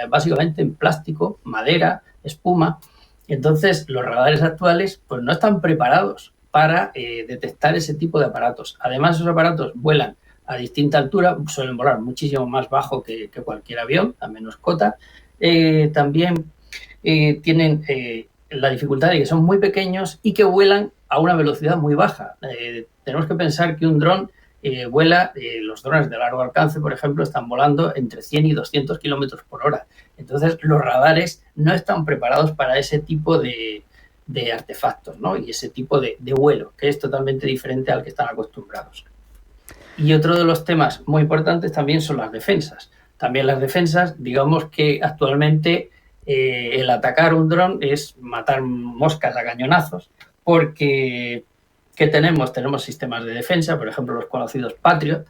Speaker 17: básicamente en plástico, madera, espuma, y entonces los radares actuales pues no están preparados para detectar ese tipo de aparatos. Además, esos aparatos vuelan a distinta altura, suelen volar muchísimo más bajo que cualquier avión, a menos cota. También tienen la dificultad de que son muy pequeños y que vuelan a una velocidad muy baja. Tenemos que pensar que un dron vuela, los drones de largo alcance, por ejemplo, están volando entre 100 y 200 kilómetros por hora. Entonces, los radares no están preparados para ese tipo de artefactos, ¿no? Y ese tipo de vuelo, que es totalmente diferente al que están acostumbrados. Y otro de los temas muy importantes también son las defensas. También las defensas, digamos que actualmente el atacar un dron es matar moscas a cañonazos, porque ¿qué tenemos? Tenemos sistemas de defensa, por ejemplo los conocidos Patriot,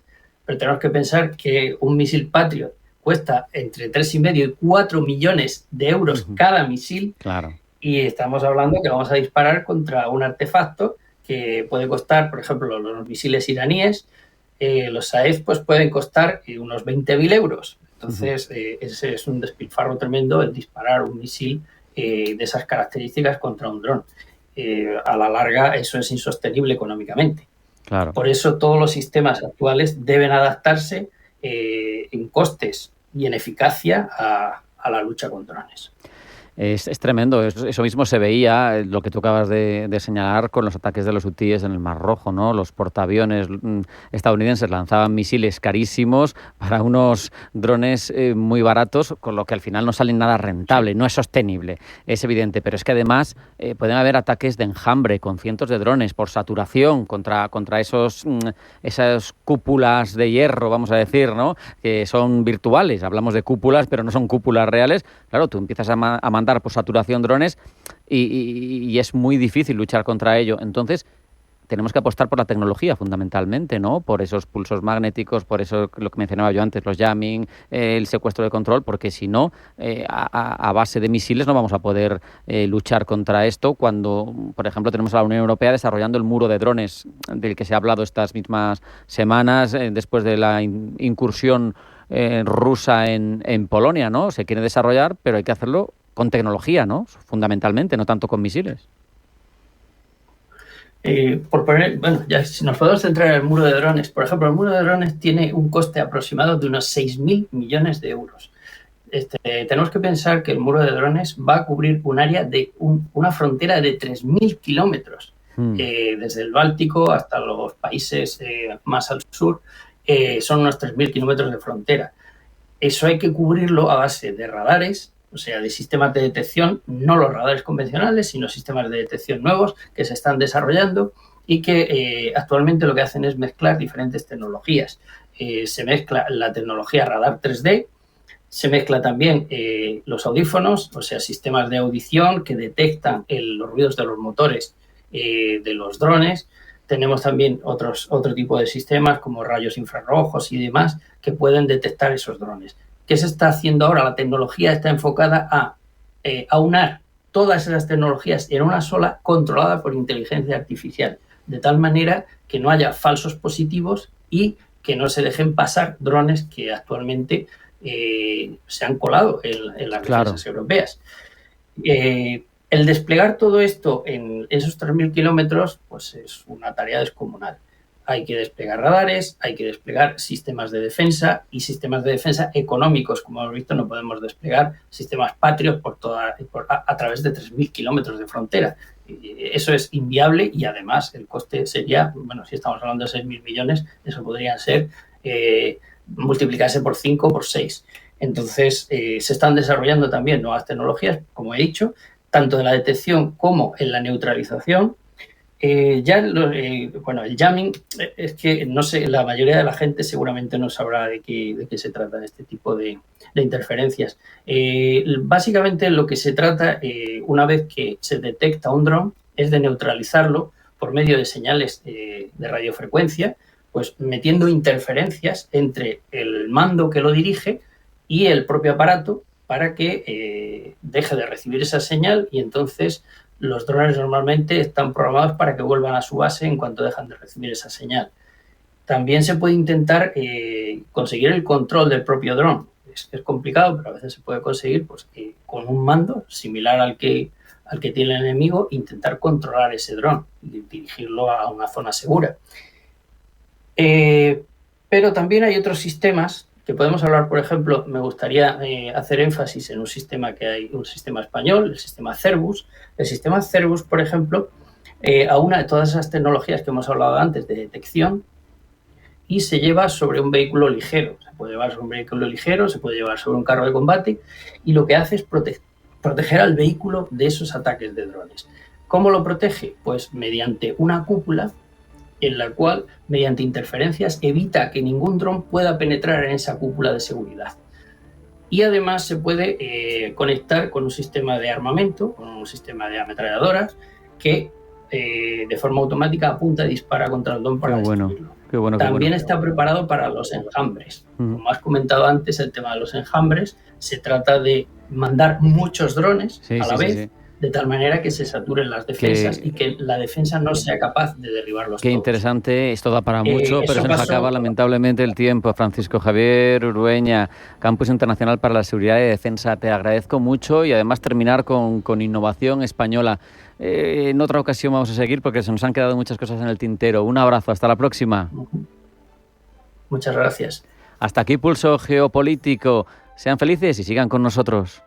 Speaker 17: pero tenemos que pensar que un misil Patriot cuesta entre 3,5 y 4 millones de euros cada misil.
Speaker 3: Claro.
Speaker 17: Y estamos hablando que vamos a disparar contra un artefacto que puede costar, por ejemplo, los misiles iraníes, los Saez pues pueden costar unos 20.000 euros. Entonces, ese es un despilfarro tremendo el disparar un misil de esas características contra un dron. A la larga, eso es insostenible económicamente.
Speaker 3: Claro.
Speaker 17: Por eso, todos los sistemas actuales deben adaptarse en costes y en eficacia a la lucha con drones.
Speaker 3: Es tremendo, eso mismo se veía, lo que tú acabas de señalar con los ataques de los hutíes en el Mar Rojo, ¿no? Los portaaviones estadounidenses lanzaban misiles carísimos para unos drones muy baratos, con lo que al final no sale nada rentable, no es sostenible, es evidente, pero es que además pueden haber ataques de enjambre con cientos de drones por saturación contra esas cúpulas de hierro, vamos a decir, ¿no? Que son virtuales, hablamos de cúpulas, pero no son cúpulas reales. Claro, tú empiezas a mandar por saturación drones y es muy difícil luchar contra ello. Entonces, tenemos que apostar por la tecnología fundamentalmente, ¿no? Por esos pulsos magnéticos, por eso lo que mencionaba yo antes, los jamming, el secuestro de control, porque si no, a base de misiles no vamos a poder luchar contra esto cuando, por ejemplo, tenemos a la Unión Europea desarrollando el muro de drones del que se ha hablado estas mismas semanas después de la incursión rusa en Polonia, ¿no? Se quiere desarrollar, pero hay que hacerlo con tecnología, ¿no? Fundamentalmente, no tanto con misiles.
Speaker 17: Ya si nos podemos centrar en el muro de drones, por ejemplo, el muro de drones tiene un coste aproximado de unos 6.000 millones de euros. Tenemos que pensar que el muro de drones va a cubrir un área de una frontera de 3.000 kilómetros, desde el Báltico hasta los países más al sur, son unos 3.000 kilómetros de frontera. Eso hay que cubrirlo a base de radares, o sea, de sistemas de detección, no los radares convencionales, sino sistemas de detección nuevos que se están desarrollando y que actualmente lo que hacen es mezclar diferentes tecnologías. Se mezcla la tecnología radar 3D, se mezcla también los audífonos, o sea, sistemas de audición que detectan los ruidos de los motores de los drones. Tenemos también otro tipo de sistemas como rayos infrarrojos y demás que pueden detectar esos drones. ¿Qué se está haciendo ahora? La tecnología está enfocada a aunar todas esas tecnologías en una sola, controlada por inteligencia artificial, de tal manera que no haya falsos positivos y que no se dejen pasar drones que actualmente se han colado en las defensas europeas. El desplegar todo esto en esos 3.000 kilómetros pues es una tarea descomunal. Hay que desplegar radares, hay que desplegar sistemas de defensa y sistemas de defensa económicos. Como hemos visto, no podemos desplegar sistemas Patriot a través de 3.000 kilómetros de frontera. Eso es inviable y además el coste sería, bueno, si estamos hablando de 6.000 millones, eso podrían ser multiplicarse por 5 o por 6. Entonces, se están desarrollando también nuevas tecnologías, como he dicho, tanto en la detección como en la neutralización. El jamming, es que no sé, la mayoría de la gente seguramente no sabrá de qué se trata este tipo de interferencias. Básicamente lo que se trata, una vez que se detecta un dron, es de neutralizarlo por medio de señales de radiofrecuencia, pues metiendo interferencias entre el mando que lo dirige y el propio aparato para que deje de recibir esa señal y entonces los drones normalmente están programados para que vuelvan a su base en cuanto dejan de recibir esa señal. También se puede intentar conseguir el control del propio dron. Es complicado, pero a veces se puede conseguir pues, con un mando similar al que tiene el enemigo, intentar controlar ese dron y dirigirlo a una zona segura. Pero también hay otros sistemas que podemos hablar, por ejemplo, me gustaría hacer énfasis en un sistema que hay, un sistema español, el sistema Cervus. El sistema Cervus, por ejemplo, aúna de todas esas tecnologías que hemos hablado antes de detección y se lleva sobre un vehículo ligero. Se puede llevar sobre un vehículo ligero, se puede llevar sobre un carro de combate y lo que hace es proteger al vehículo de esos ataques de drones. ¿Cómo lo protege? Pues mediante una cúpula en la cual, mediante interferencias, evita que ningún dron pueda penetrar en esa cúpula de seguridad. Y además se puede conectar con un sistema de armamento, con un sistema de ametralladoras, que de forma automática apunta y dispara contra el dron para destruirlo. También está preparado para los enjambres. Como has comentado antes, el tema de los enjambres, se trata de mandar muchos drones a la vez, de tal manera que se saturen las defensas y que la defensa no sea capaz de derribarlos
Speaker 3: Qué
Speaker 17: todos.
Speaker 3: interesante, esto da para mucho, pero se nos acaba lamentablemente el tiempo. Francisco Javier Urueña, Campus Internacional para la Seguridad y Defensa, te agradezco mucho, y además terminar con innovación española. En otra ocasión vamos a seguir porque se nos han quedado muchas cosas en el tintero. Un abrazo, hasta la próxima.
Speaker 17: Muchas gracias.
Speaker 3: Hasta aquí Pulso Geopolítico. Sean felices y sigan con nosotros.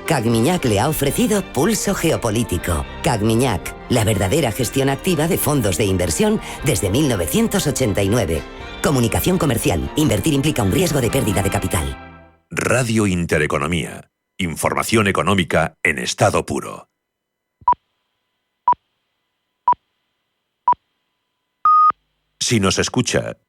Speaker 1: Cagmiñac le ha ofrecido Pulso Geopolítico. Cagmiñac, la verdadera gestión activa de fondos de inversión desde 1989. Comunicación comercial. Invertir implica un riesgo de pérdida de capital.
Speaker 18: Radio Intereconomía. Información económica en estado puro. Si nos escucha